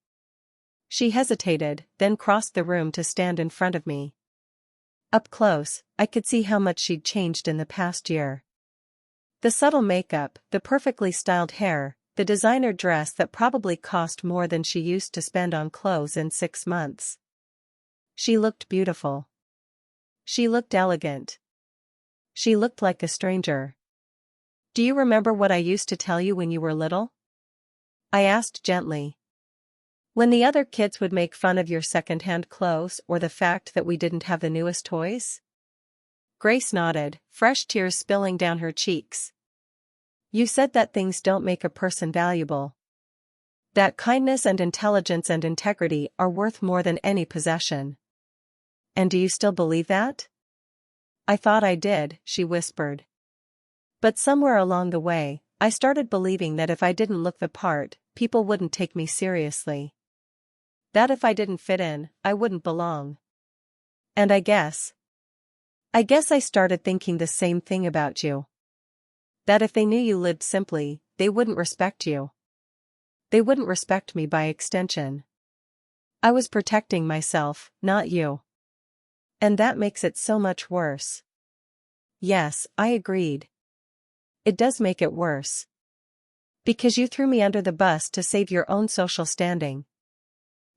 She hesitated, then crossed the room to stand in front of me. Up close, I could see how much she'd changed in the past year. The subtle makeup, the perfectly styled hair, the designer dress that probably cost more than she used to spend on clothes in 6 months. She looked beautiful. She looked elegant. She looked like a stranger. "Do you remember what I used to tell you when you were little?" I asked gently. "When the other kids would make fun of your second-hand clothes or the fact that we didn't have the newest toys?" Grace nodded, fresh tears spilling down her cheeks. "You said that things don't make a person valuable. That kindness and intelligence and integrity are worth more than any possession. And do you still believe that?" "I thought I did," she whispered. "But somewhere along the way, I started believing that if I didn't look the part, people wouldn't take me seriously. That if I didn't fit in, I wouldn't belong. And I guess I started thinking the same thing about you. That if they knew you lived simply, they wouldn't respect you. They wouldn't respect me by extension. I was protecting myself, not you. And that makes it so much worse." "Yes," I agreed. "It does make it worse. Because you threw me under the bus to save your own social standing.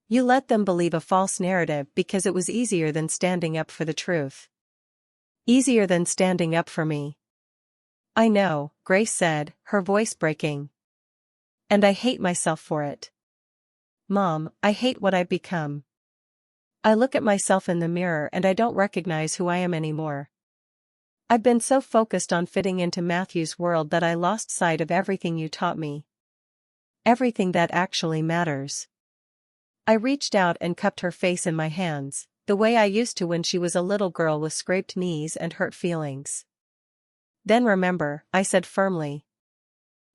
You let them believe a false narrative because it was easier than standing up for the truth. Easier than standing up for me." "I know," Grace said, her voice breaking. "And I hate myself for it. Mom, I hate what I've become. I look at myself in the mirror and I don't recognize who I am anymore. I've been so focused on fitting into Matthew's world that I lost sight of everything you taught me. Everything that actually matters." I reached out and cupped her face in my hands, the way I used to when she was a little girl with scraped knees and hurt feelings. "Then remember," I said firmly.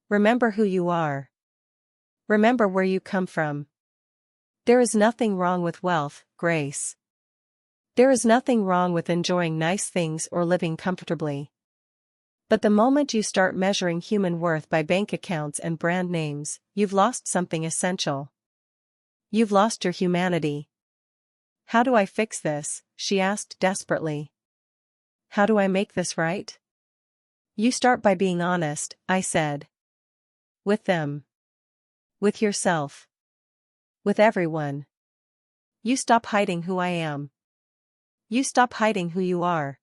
"Remember who you are. Remember where you come from. There is nothing wrong with wealth, Grace. There is nothing wrong with enjoying nice things or living comfortably. But the moment you start measuring human worth by bank accounts and brand names, you've lost something essential. You've lost your humanity." "How do I fix this?" she asked desperately. "How do I make this right?" "You start by being honest," I said. "With them. With yourself. With everyone. You stop hiding who I am. You stop hiding who you are.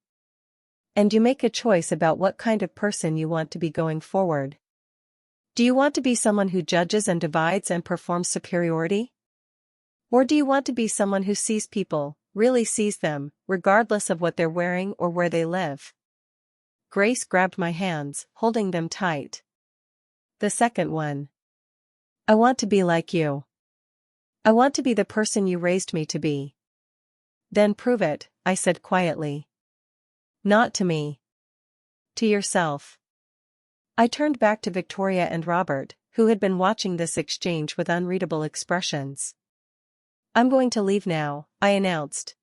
And you make a choice about what kind of person you want to be going forward. Do you want to be someone who judges and divides and performs superiority? Or do you want to be someone who sees people, really sees them, regardless of what they're wearing or where they live? Grace grabbed my hands, holding them tight. The second one. I want to be like you. I want to be the person you raised me to be. Then prove it, I said quietly. Not to me. To yourself. I turned back to Victoria and Robert, who had been watching this exchange with unreadable expressions. I'm going to leave now, I announced.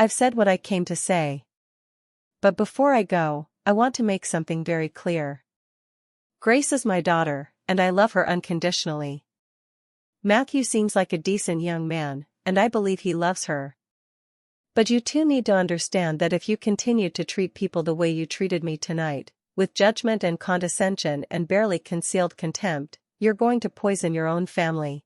I've said what I came to say. But before I go, I want to make something very clear. Grace is my daughter, and I love her unconditionally. Matthew seems like a decent young man, and I believe he loves her. But you two need to understand that if you continue to treat people the way you treated me tonight, with judgment and condescension and barely concealed contempt, you're going to poison your own family.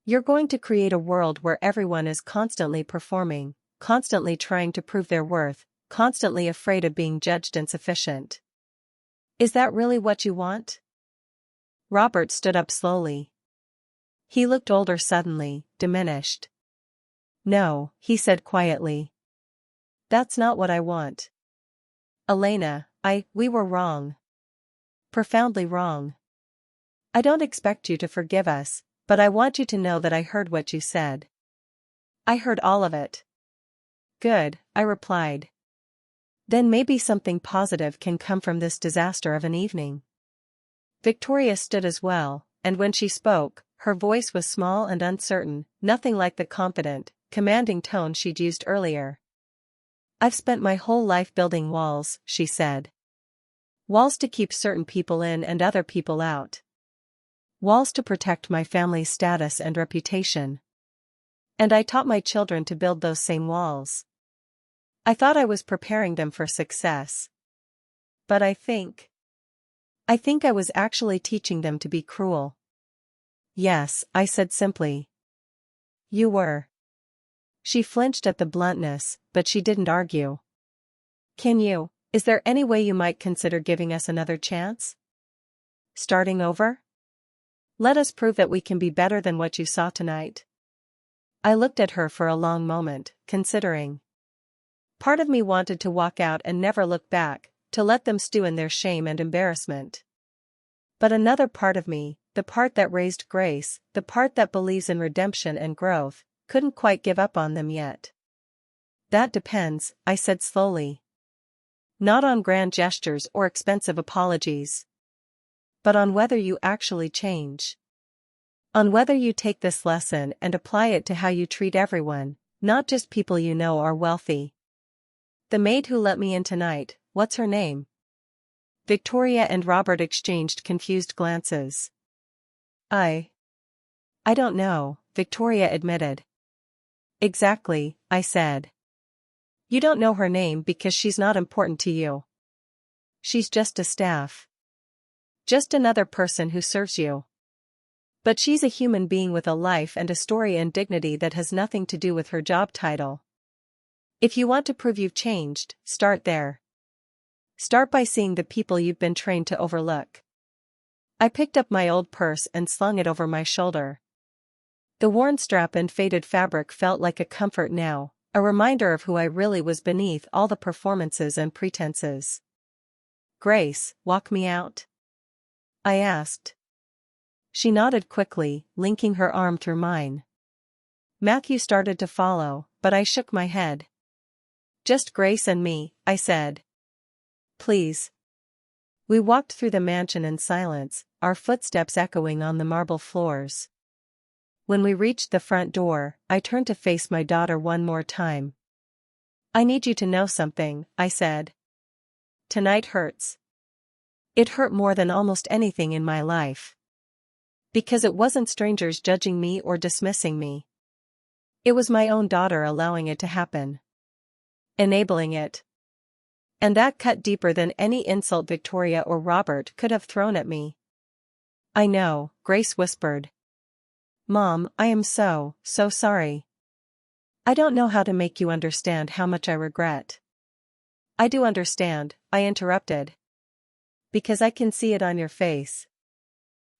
You're going to create a world where everyone is constantly performing, constantly trying to prove their worth, constantly afraid of being judged insufficient. Is that really what you want? Robert stood up slowly. He looked older suddenly, diminished. No, he said quietly. That's not what I want. Elena, we were wrong. Profoundly wrong. I don't expect you to forgive us, but I want you to know that I heard what you said. I heard all of it. Good, I replied. Then maybe something positive can come from this disaster of an evening. Victoria stood as well, and when she spoke, her voice was small and uncertain, nothing like the confident, commanding tone she'd used earlier. I've spent my whole life building walls, she said. Walls to keep certain people in and other people out. Walls to protect my family's status and reputation. And I taught my children to build those same walls. I thought I was preparing them for success. But I think I was actually teaching them to be cruel. Yes, I said simply. You were. She flinched at the bluntness, but she didn't argue. Is there any way you might consider giving us another chance? Starting over? Let us prove that we can be better than what you saw tonight. I looked at her for a long moment, considering. Part of me wanted to walk out and never look back, to let them stew in their shame and embarrassment. But another part of me, the part that raised Grace, the part that believes in redemption and growth, couldn't quite give up on them yet. That depends, I said slowly. Not on grand gestures or expensive apologies. But on whether you actually change. On whether you take this lesson and apply it to how you treat everyone, not just people you know are wealthy. The maid who let me in tonight, what's her name? Victoria and Robert exchanged confused glances. I don't know, Victoria admitted. Exactly, I said. You don't know her name because she's not important to you. She's just a staff. Just another person who serves you. But she's a human being with a life and a story and dignity that has nothing to do with her job title. If you want to prove you've changed, start there. Start by seeing the people you've been trained to overlook. I picked up my old purse and slung it over my shoulder. The worn strap and faded fabric felt like a comfort now, a reminder of who I really was beneath all the performances and pretenses. Grace, walk me out? I asked. She nodded quickly, linking her arm through mine. Matthew started to follow, but I shook my head. Just Grace and me, I said. Please. We walked through the mansion in silence, our footsteps echoing on the marble floors. When we reached the front door, I turned to face my daughter one more time. I need you to know something, I said. Tonight hurts. It hurt more than almost anything in my life. Because it wasn't strangers judging me or dismissing me. It was my own daughter allowing it to happen. Enabling it. And that cut deeper than any insult Victoria or Robert could have thrown at me. I know, Grace whispered. Mom, I am so sorry. I don't know how to make you understand how much I regret. I do understand, I interrupted. Because I can see it on your face.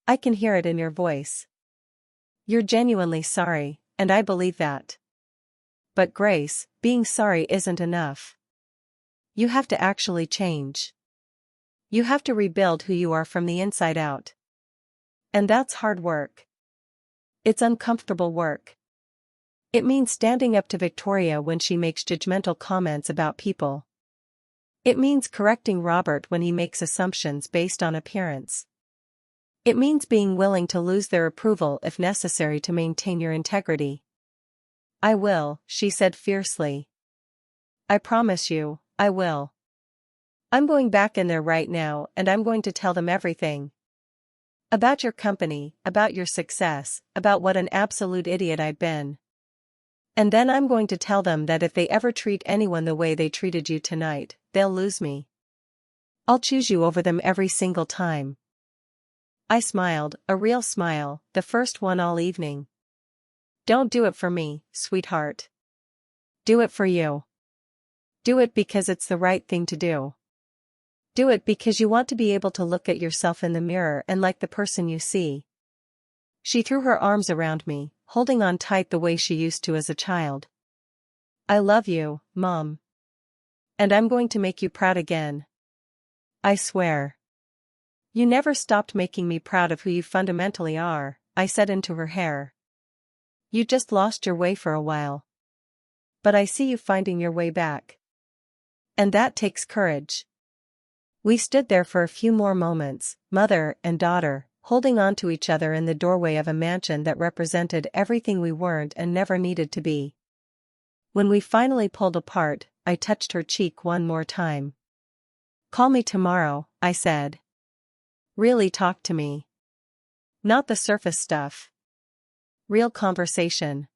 I can hear it in your voice. You're genuinely sorry, and I believe that. But Grace, being sorry isn't enough. You have to actually change. You have to rebuild who you are from the inside out. And that's hard work. It's uncomfortable work. It means standing up to Victoria when she makes judgmental comments about people. It means correcting Robert when he makes assumptions based on appearance. It means being willing to lose their approval if necessary to maintain your integrity. I will, she said fiercely. I promise you, I will. I'm going back in there right now and I'm going to tell them everything. About your company, about your success, about what an absolute idiot I've been. And then I'm going to tell them that if they ever treat anyone the way they treated you tonight, they'll lose me. I'll choose you over them every single time. I smiled, a real smile, the first one all evening. Don't do it for me, sweetheart. Do it for you. Do it because it's the right thing to do. Do it because you want to be able to look at yourself in the mirror and like the person you see. She threw her arms around me, holding on tight the way she used to as a child. I love you, Mom. And I'm going to make you proud again. I swear. You never stopped making me proud of who you fundamentally are, I said into her hair. You just lost your way for a while. But I see you finding your way back. And that takes courage. We stood there for a few more moments, mother and daughter, holding on to each other in the doorway of a mansion that represented everything we weren't and never needed to be. When we finally pulled apart, I touched her cheek one more time. Call me tomorrow, I said. Really talk to me. Not the surface stuff. Real conversation.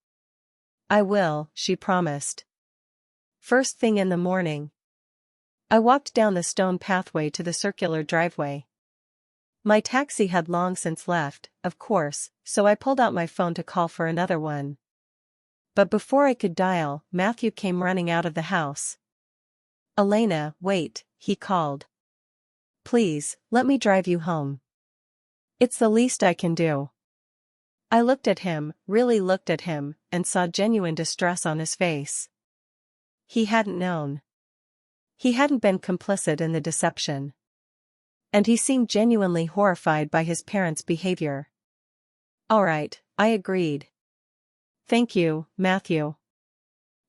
I will, she promised. First thing in the morning. I walked down the stone pathway to the circular driveway. My taxi had long since left, of course, so I pulled out my phone to call for another one. But before I could dial, Matthew came running out of the house. Elena, wait, he called. Please, let me drive you home. It's the least I can do. I looked at him, really looked at him, and saw genuine distress on his face. He hadn't known. He hadn't been complicit in the deception. And he seemed genuinely horrified by his parents' behavior. All right, I agreed. Thank you, Matthew.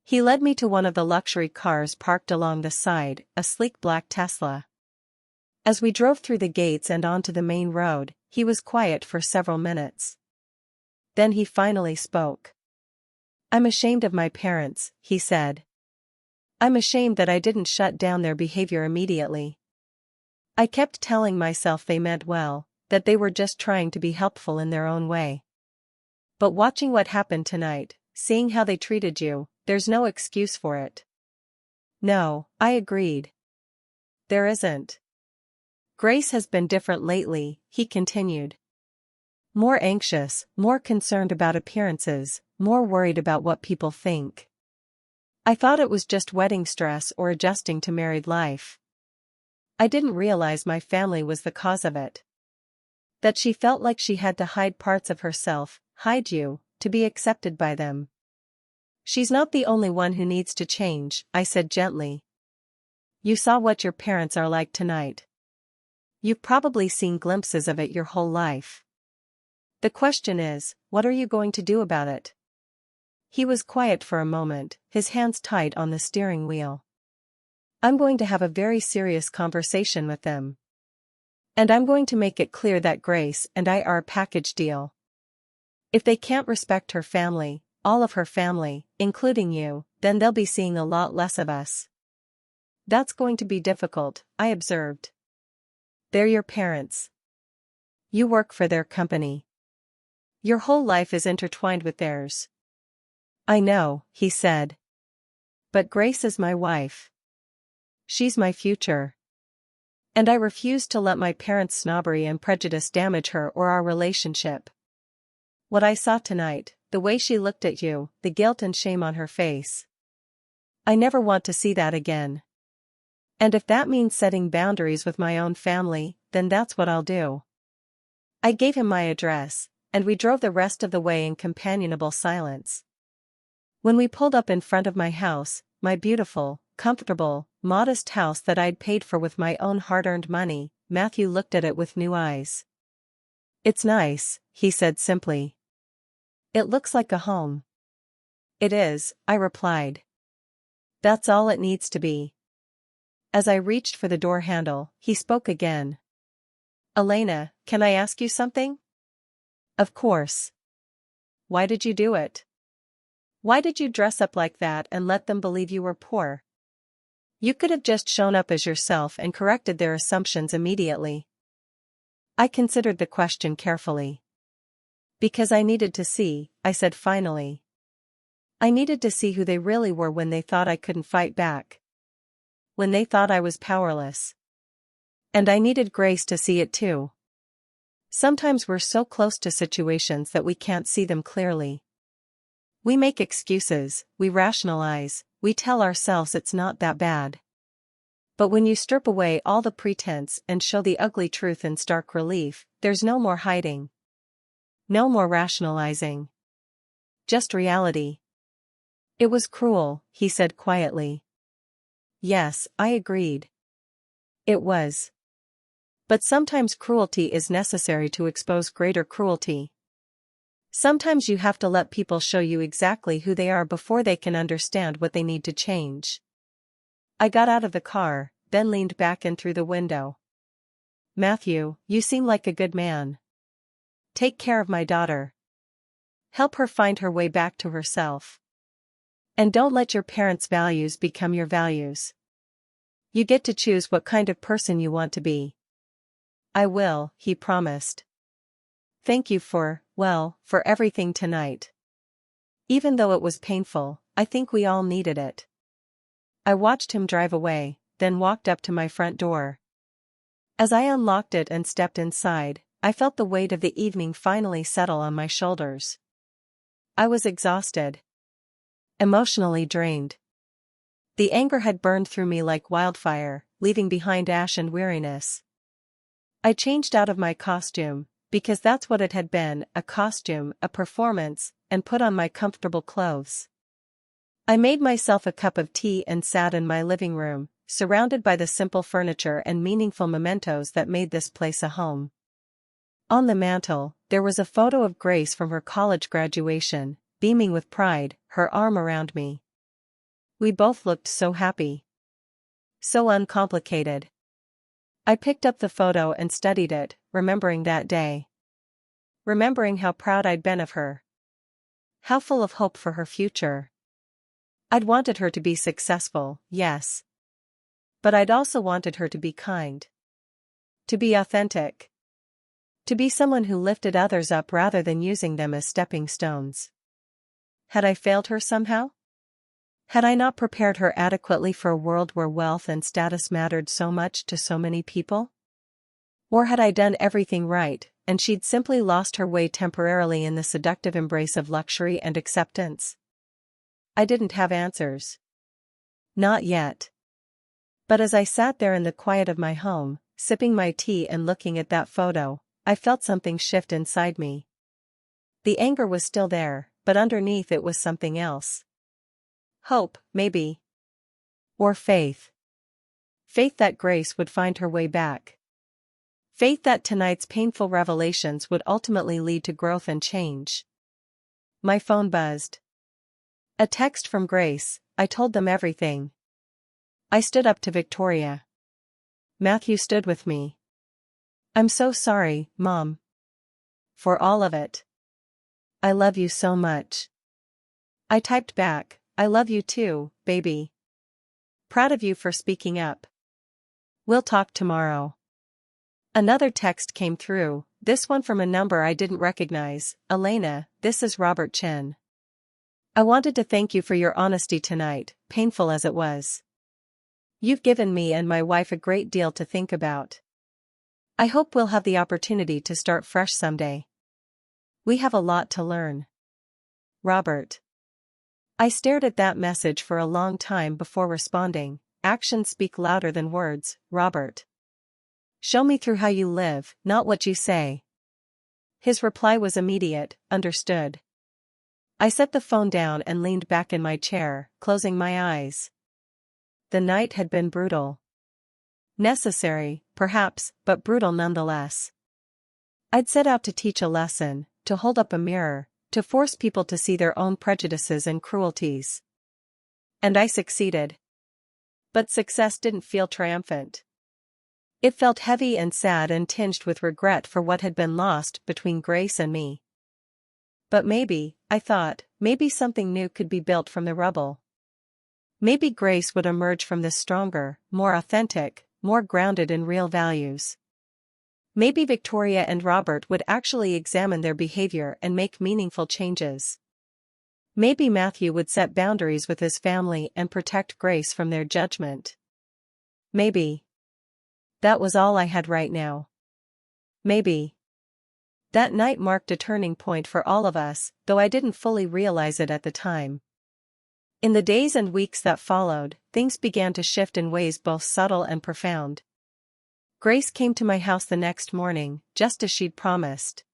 He led me to one of the luxury cars parked along the side, a sleek black Tesla. As we drove through the gates and onto the main road, he was quiet for several minutes. Then he finally spoke. I'm ashamed of my parents, he said. I'm ashamed that I didn't shut down their behavior immediately. I kept telling myself they meant well, that they were just trying to be helpful in their own way. But watching what happened tonight, seeing how they treated you, there's no excuse for it. No, I agreed. There isn't. Grace has been different lately, he continued. More anxious, more concerned about appearances, more worried about what people think. I thought it was just wedding stress or adjusting to married life. I didn't realize my family was the cause of it. That she felt like she had to hide parts of herself, hide you, to be accepted by them. She's not the only one who needs to change, I said gently. You saw what your parents are like tonight. You've probably seen glimpses of it your whole life. The question is, what are you going to do about it? He was quiet for a moment, his hands tight on the steering wheel. I'm going to have a very serious conversation with them. And I'm going to make it clear that Grace and I are a package deal. If they can't respect her family, all of her family, including you, then they'll be seeing a lot less of us. That's going to be difficult, I observed. They're your parents. You work for their company. Your whole life is intertwined with theirs. I know, he said. But Grace is my wife. She's my future. And I refuse to let my parents' snobbery and prejudice damage her or our relationship. What I saw tonight, the way she looked at you, the guilt and shame on her face. I never want to see that again. And if that means setting boundaries with my own family, then that's what I'll do. I gave him my address, and we drove the rest of the way in companionable silence. When we pulled up in front of my house, my beautiful, comfortable, modest house that I'd paid for with my own hard-earned money, Matthew looked at it with new eyes. "It's nice," he said simply. "It looks like a home." "It is," I replied. "That's all it needs to be." As I reached for the door handle, he spoke again. "Elena, can I ask you something?" "Of course." "Why did you do it? Why did you dress up like that and let them believe you were poor? You could have just shown up as yourself and corrected their assumptions immediately." I considered the question carefully. "Because I needed to see," I said finally. "I needed to see who they really were when they thought I couldn't fight back. When they thought I was powerless. And I needed Grace to see it too. Sometimes we're so close to situations that we can't see them clearly. We make excuses, we rationalize, we tell ourselves it's not that bad. But when you strip away all the pretense and show the ugly truth in stark relief, there's no more hiding. No more rationalizing. Just reality." "It was cruel," he said quietly. "Yes," I agreed. "It was. But sometimes cruelty is necessary to expose greater cruelty. Sometimes you have to let people show you exactly who they are before they can understand what they need to change." I got out of the car, then leaned back in through the window. "Matthew, you seem like a good man. Take care of my daughter. Help her find her way back to herself. And don't let your parents' values become your values. You get to choose what kind of person you want to be." "I will," he promised. "Thank you for everything tonight. Even though it was painful, I think we all needed it." I watched him drive away, then walked up to my front door. As I unlocked it and stepped inside, I felt the weight of the evening finally settle on my shoulders. I was exhausted. Emotionally drained. The anger had burned through me like wildfire, leaving behind ash and weariness. I changed out of my costume, because that's what it had been, a costume, a performance, and put on my comfortable clothes. I made myself a cup of tea and sat in my living room, surrounded by the simple furniture and meaningful mementos that made this place a home. On the mantel, there was a photo of Grace from her college graduation, beaming with pride, her arm around me. We both looked so happy. So uncomplicated. I picked up the photo and studied it, remembering that day. Remembering how proud I'd been of her. How full of hope for her future. I'd wanted her to be successful, yes. But I'd also wanted her to be kind. To be authentic. To be someone who lifted others up rather than using them as stepping stones. Had I failed her somehow? Had I not prepared her adequately for a world where wealth and status mattered so much to so many people? Or had I done everything right, and she'd simply lost her way temporarily in the seductive embrace of luxury and acceptance? I didn't have answers. Not yet. But as I sat there in the quiet of my home, sipping my tea and looking at that photo, I felt something shift inside me. The anger was still there, but underneath it was something else. Hope, maybe. Or faith. Faith that Grace would find her way back. Faith that tonight's painful revelations would ultimately lead to growth and change. My phone buzzed. A text from Grace. I told them everything. I stood up to Victoria. Matthew stood with me. "I'm so sorry, Mom. For all of it. I love you so much." I typed back, "I love you too, baby. Proud of you for speaking up. We'll talk tomorrow." Another text came through, this one from a number I didn't recognize. "Elena, this is Robert Chen. I wanted to thank you for your honesty tonight, painful as it was. You've given me and my wife a great deal to think about. I hope we'll have the opportunity to start fresh someday. We have a lot to learn. Robert." I stared at that message for a long time before responding. Actions speak louder than words, Robert. Show me through how you live, not what you say. His reply was immediate, understood. I set the phone down and leaned back in my chair, closing my eyes. The night had been brutal. Necessary, perhaps, but brutal nonetheless. I'd set out to teach a lesson, to hold up a mirror, to force people to see their own prejudices and cruelties. And I succeeded. But success didn't feel triumphant. It felt heavy and sad and tinged with regret for what had been lost between Grace and me. But maybe, I thought, maybe something new could be built from the rubble. Maybe Grace would emerge from this stronger, more authentic, more grounded in real values. Maybe Victoria and Robert would actually examine their behavior and make meaningful changes. Maybe Matthew would set boundaries with his family and protect Grace from their judgment. Maybe. That was all I had right now. Maybe. That night marked a turning point for all of us, though I didn't fully realize it at the time. In the days and weeks that followed, things began to shift in ways both subtle and profound. Grace came to my house the next morning, just as she'd promised.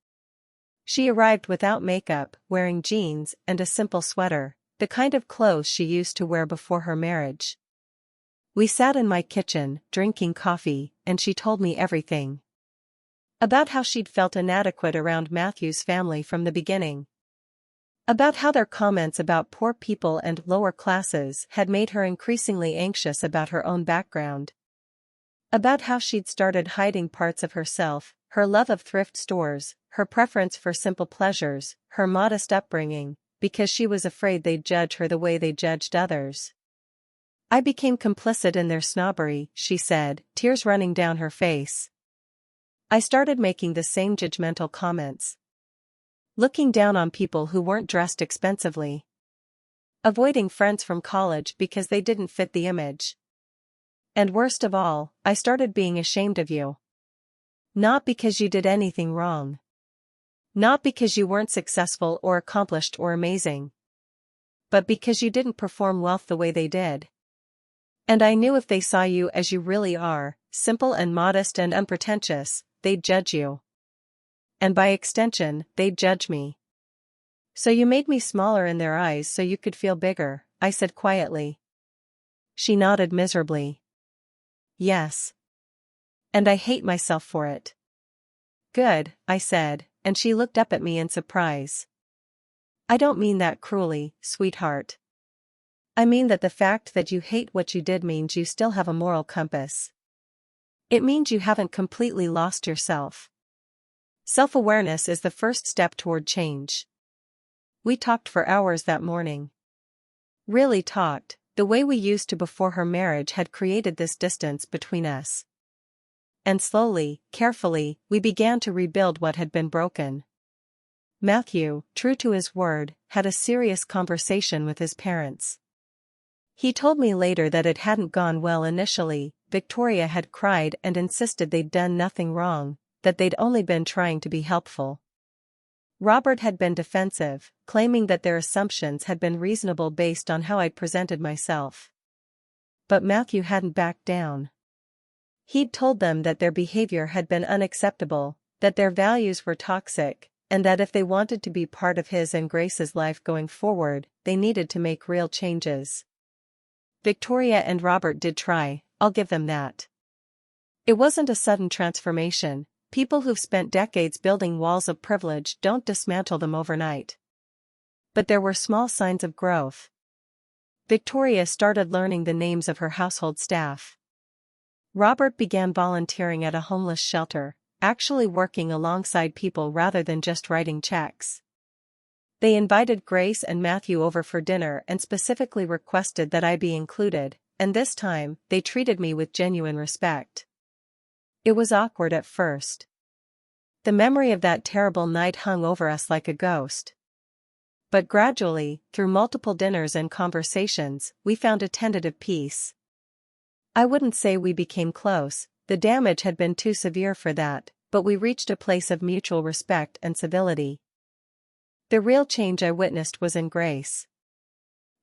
She arrived without makeup, wearing jeans and a simple sweater, the kind of clothes she used to wear before her marriage. We sat in my kitchen, drinking coffee, and she told me everything. About how she'd felt inadequate around Matthew's family from the beginning. About how their comments about poor people and lower classes had made her increasingly anxious about her own background. About how she'd started hiding parts of herself, her love of thrift stores, her preference for simple pleasures, her modest upbringing, because she was afraid they'd judge her the way they judged others. I became complicit in their snobbery, she said, tears running down her face. I started making the same judgmental comments. Looking down on people who weren't dressed expensively. Avoiding friends from college because they didn't fit the image. And worst of all, I started being ashamed of you. Not because you did anything wrong. Not because you weren't successful or accomplished or amazing. But because you didn't perform wealth the way they did. And I knew if they saw you as you really are, simple and modest and unpretentious, they'd judge you. And by extension, they'd judge me. So you made me smaller in their eyes so you could feel bigger, I said quietly. She nodded miserably. Yes. And I hate myself for it. Good, I said, and she looked up at me in surprise. I don't mean that cruelly, sweetheart. I mean that the fact that you hate what you did means you still have a moral compass. It means you haven't completely lost yourself. Self-awareness is the first step toward change. We talked for hours that morning. Really talked, the way we used to before her marriage had created this distance between us. And slowly, carefully, we began to rebuild what had been broken. Matthew, true to his word, had a serious conversation with his parents. He told me later that it hadn't gone well initially. Victoria had cried and insisted they'd done nothing wrong, that they'd only been trying to be helpful. Robert had been defensive, claiming that their assumptions had been reasonable based on how I'd presented myself. But Matthew hadn't backed down. He'd told them that their behavior had been unacceptable, that their values were toxic, and that if they wanted to be part of his and Grace's life going forward, they needed to make real changes. Victoria and Robert did try, I'll give them that. It wasn't a sudden transformation. People who've spent decades building walls of privilege don't dismantle them overnight. But there were small signs of growth. Victoria started learning the names of her household staff. Robert began volunteering at a homeless shelter, actually working alongside people rather than just writing checks. They invited Grace and Matthew over for dinner and specifically requested that I be included, and this time, they treated me with genuine respect. It was awkward at first. The memory of that terrible night hung over us like a ghost. But gradually, through multiple dinners and conversations, we found a tentative peace. I wouldn't say we became close, the damage had been too severe for that, but we reached a place of mutual respect and civility. The real change I witnessed was in Grace.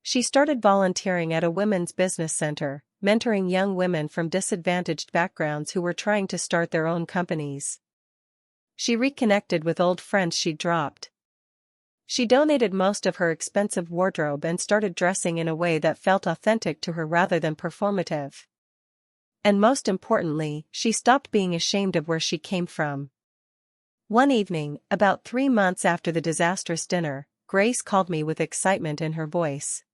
She started volunteering at a women's business center, mentoring young women from disadvantaged backgrounds who were trying to start their own companies. She reconnected with old friends she'd dropped. She donated most of her expensive wardrobe and started dressing in a way that felt authentic to her rather than performative. And most importantly, she stopped being ashamed of where she came from. One evening, about 3 months after the disastrous dinner, Grace called me with excitement in her voice.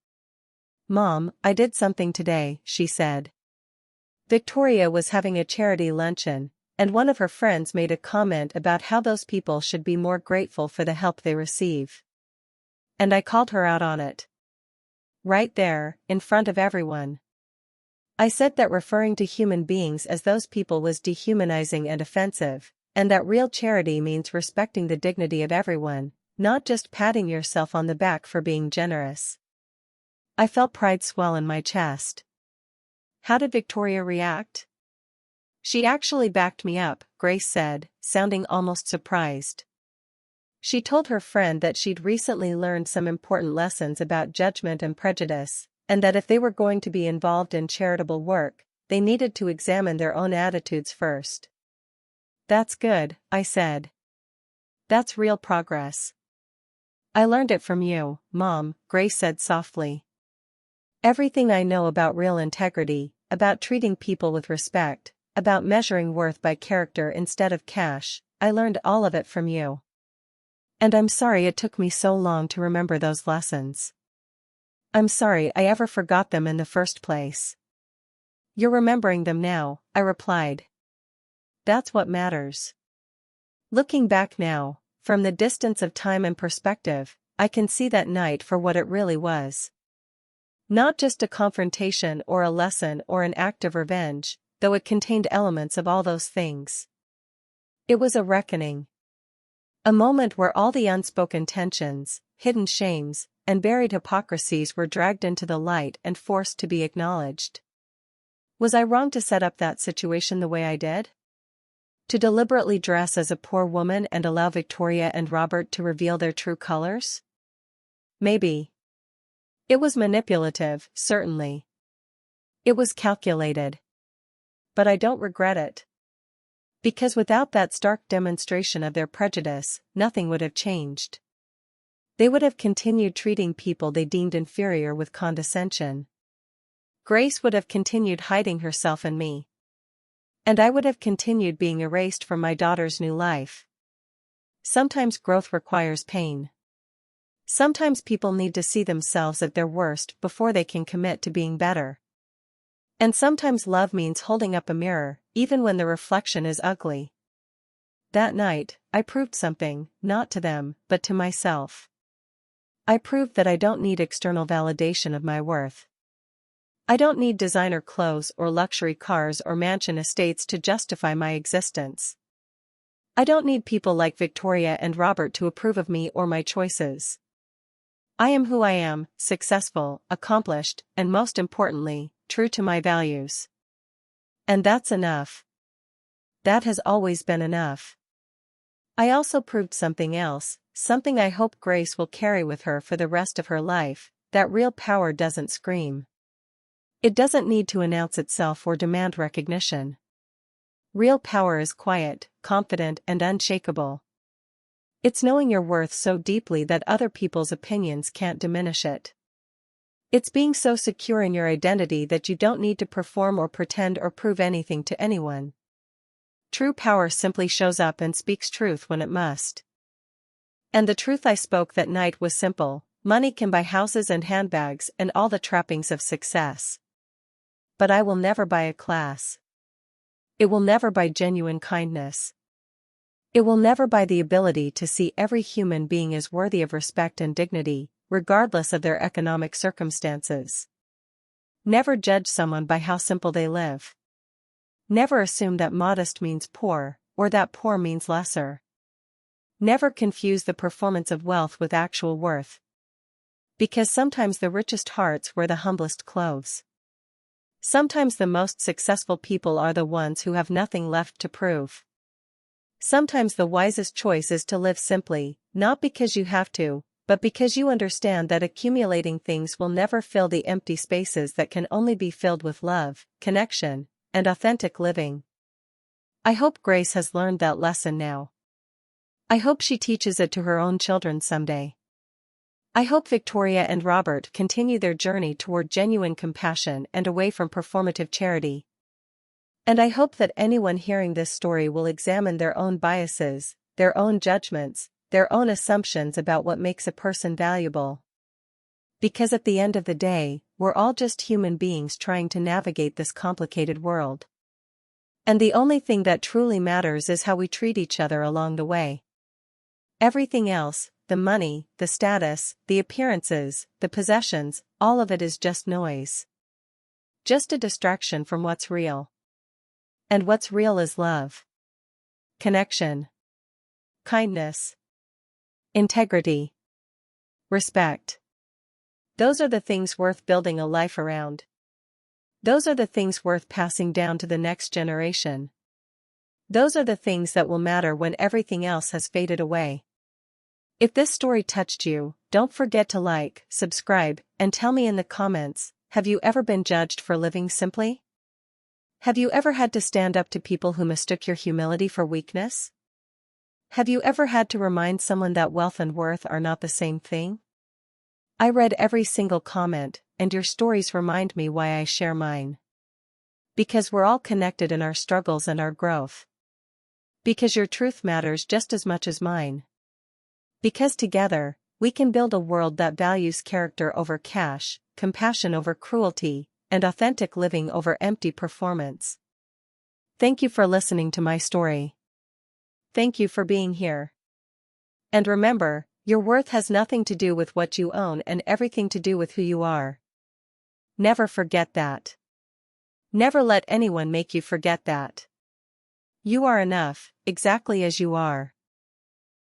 "Mom, I did something today," she said. Victoria was having a charity luncheon, and one of her friends made a comment about how those people should be more grateful for the help they receive. And I called her out on it. Right there, in front of everyone. I said that referring to human beings as those people was dehumanizing and offensive, and that real charity means respecting the dignity of everyone, not just patting yourself on the back for being generous. I felt pride swell in my chest. How did Victoria react? She actually backed me up, Grace said, sounding almost surprised. She told her friend that she'd recently learned some important lessons about judgment and prejudice, and that if they were going to be involved in charitable work, they needed to examine their own attitudes first. That's good, I said. That's real progress. I learned it from you, Mom, Grace said softly. Everything I know about real integrity, about treating people with respect, about measuring worth by character instead of cash, I learned all of it from you. And I'm sorry it took me so long to remember those lessons. I'm sorry I ever forgot them in the first place. You're remembering them now, I replied. That's what matters. Looking back now, from the distance of time and perspective, I can see that night for what it really was. Not just a confrontation or a lesson or an act of revenge, though it contained elements of all those things. It was a reckoning. A moment where all the unspoken tensions, hidden shames, and buried hypocrisies were dragged into the light and forced to be acknowledged. Was I wrong to set up that situation the way I did? To deliberately dress as a poor woman and allow Victoria and Robert to reveal their true colors? Maybe. It was manipulative, certainly. It was calculated. But I don't regret it. Because without that stark demonstration of their prejudice, nothing would have changed. They would have continued treating people they deemed inferior with condescension. Grace would have continued hiding herself in me. And I would have continued being erased from my daughter's new life. Sometimes growth requires pain. Sometimes people need to see themselves at their worst before they can commit to being better. And sometimes love means holding up a mirror, even when the reflection is ugly. That night, I proved something, not to them, but to myself. I proved that I don't need external validation of my worth. I don't need designer clothes or luxury cars or mansion estates to justify my existence. I don't need people like Victoria and Robert to approve of me or my choices. I am who I am, successful, accomplished, and most importantly, true to my values. And that's enough. That has always been enough. I also proved something else, something I hope Grace will carry with her for the rest of her life, that real power doesn't scream. It doesn't need to announce itself or demand recognition. Real power is quiet, confident, and unshakable. It's knowing your worth so deeply that other people's opinions can't diminish it. It's being so secure in your identity that you don't need to perform or pretend or prove anything to anyone. True power simply shows up and speaks truth when it must. And the truth I spoke that night was simple: money can buy houses and handbags and all the trappings of success. But I will never buy a class. It will never buy genuine kindness. It will never buy the ability to see every human being as worthy of respect and dignity, regardless of their economic circumstances. Never judge someone by how simple they live. Never assume that modest means poor, or that poor means lesser. Never confuse the performance of wealth with actual worth. Because sometimes the richest hearts wear the humblest clothes. Sometimes the most successful people are the ones who have nothing left to prove. Sometimes the wisest choice is to live simply, not because you have to, but because you understand that accumulating things will never fill the empty spaces that can only be filled with love, connection, and authentic living. I hope Grace has learned that lesson now. I hope she teaches it to her own children someday. I hope Victoria and Robert continue their journey toward genuine compassion and away from performative charity. And I hope that anyone hearing this story will examine their own biases, their own judgments, their own assumptions about what makes a person valuable. Because at the end of the day, we're all just human beings trying to navigate this complicated world. And the only thing that truly matters is how we treat each other along the way. Everything else, the money, the status, the appearances, the possessions, all of it is just noise. Just a distraction from what's real. And what's real is love. Connection. Kindness. Integrity. Respect. Those are the things worth building a life around. Those are the things worth passing down to the next generation. Those are the things that will matter when everything else has faded away. If this story touched you, don't forget to like, subscribe, and tell me in the comments, have you ever been judged for living simply? Have you ever had to stand up to people who mistook your humility for weakness? Have you ever had to remind someone that wealth and worth are not the same thing? I read every single comment, and your stories remind me why I share mine. Because we're all connected in our struggles and our growth. Because your truth matters just as much as mine. Because together, we can build a world that values character over cash, compassion over cruelty, and authentic living over empty performance. Thank you for listening to my story. Thank you for being here. And remember, your worth has nothing to do with what you own and everything to do with who you are. Never forget that. Never let anyone make you forget that. You are enough, exactly as you are.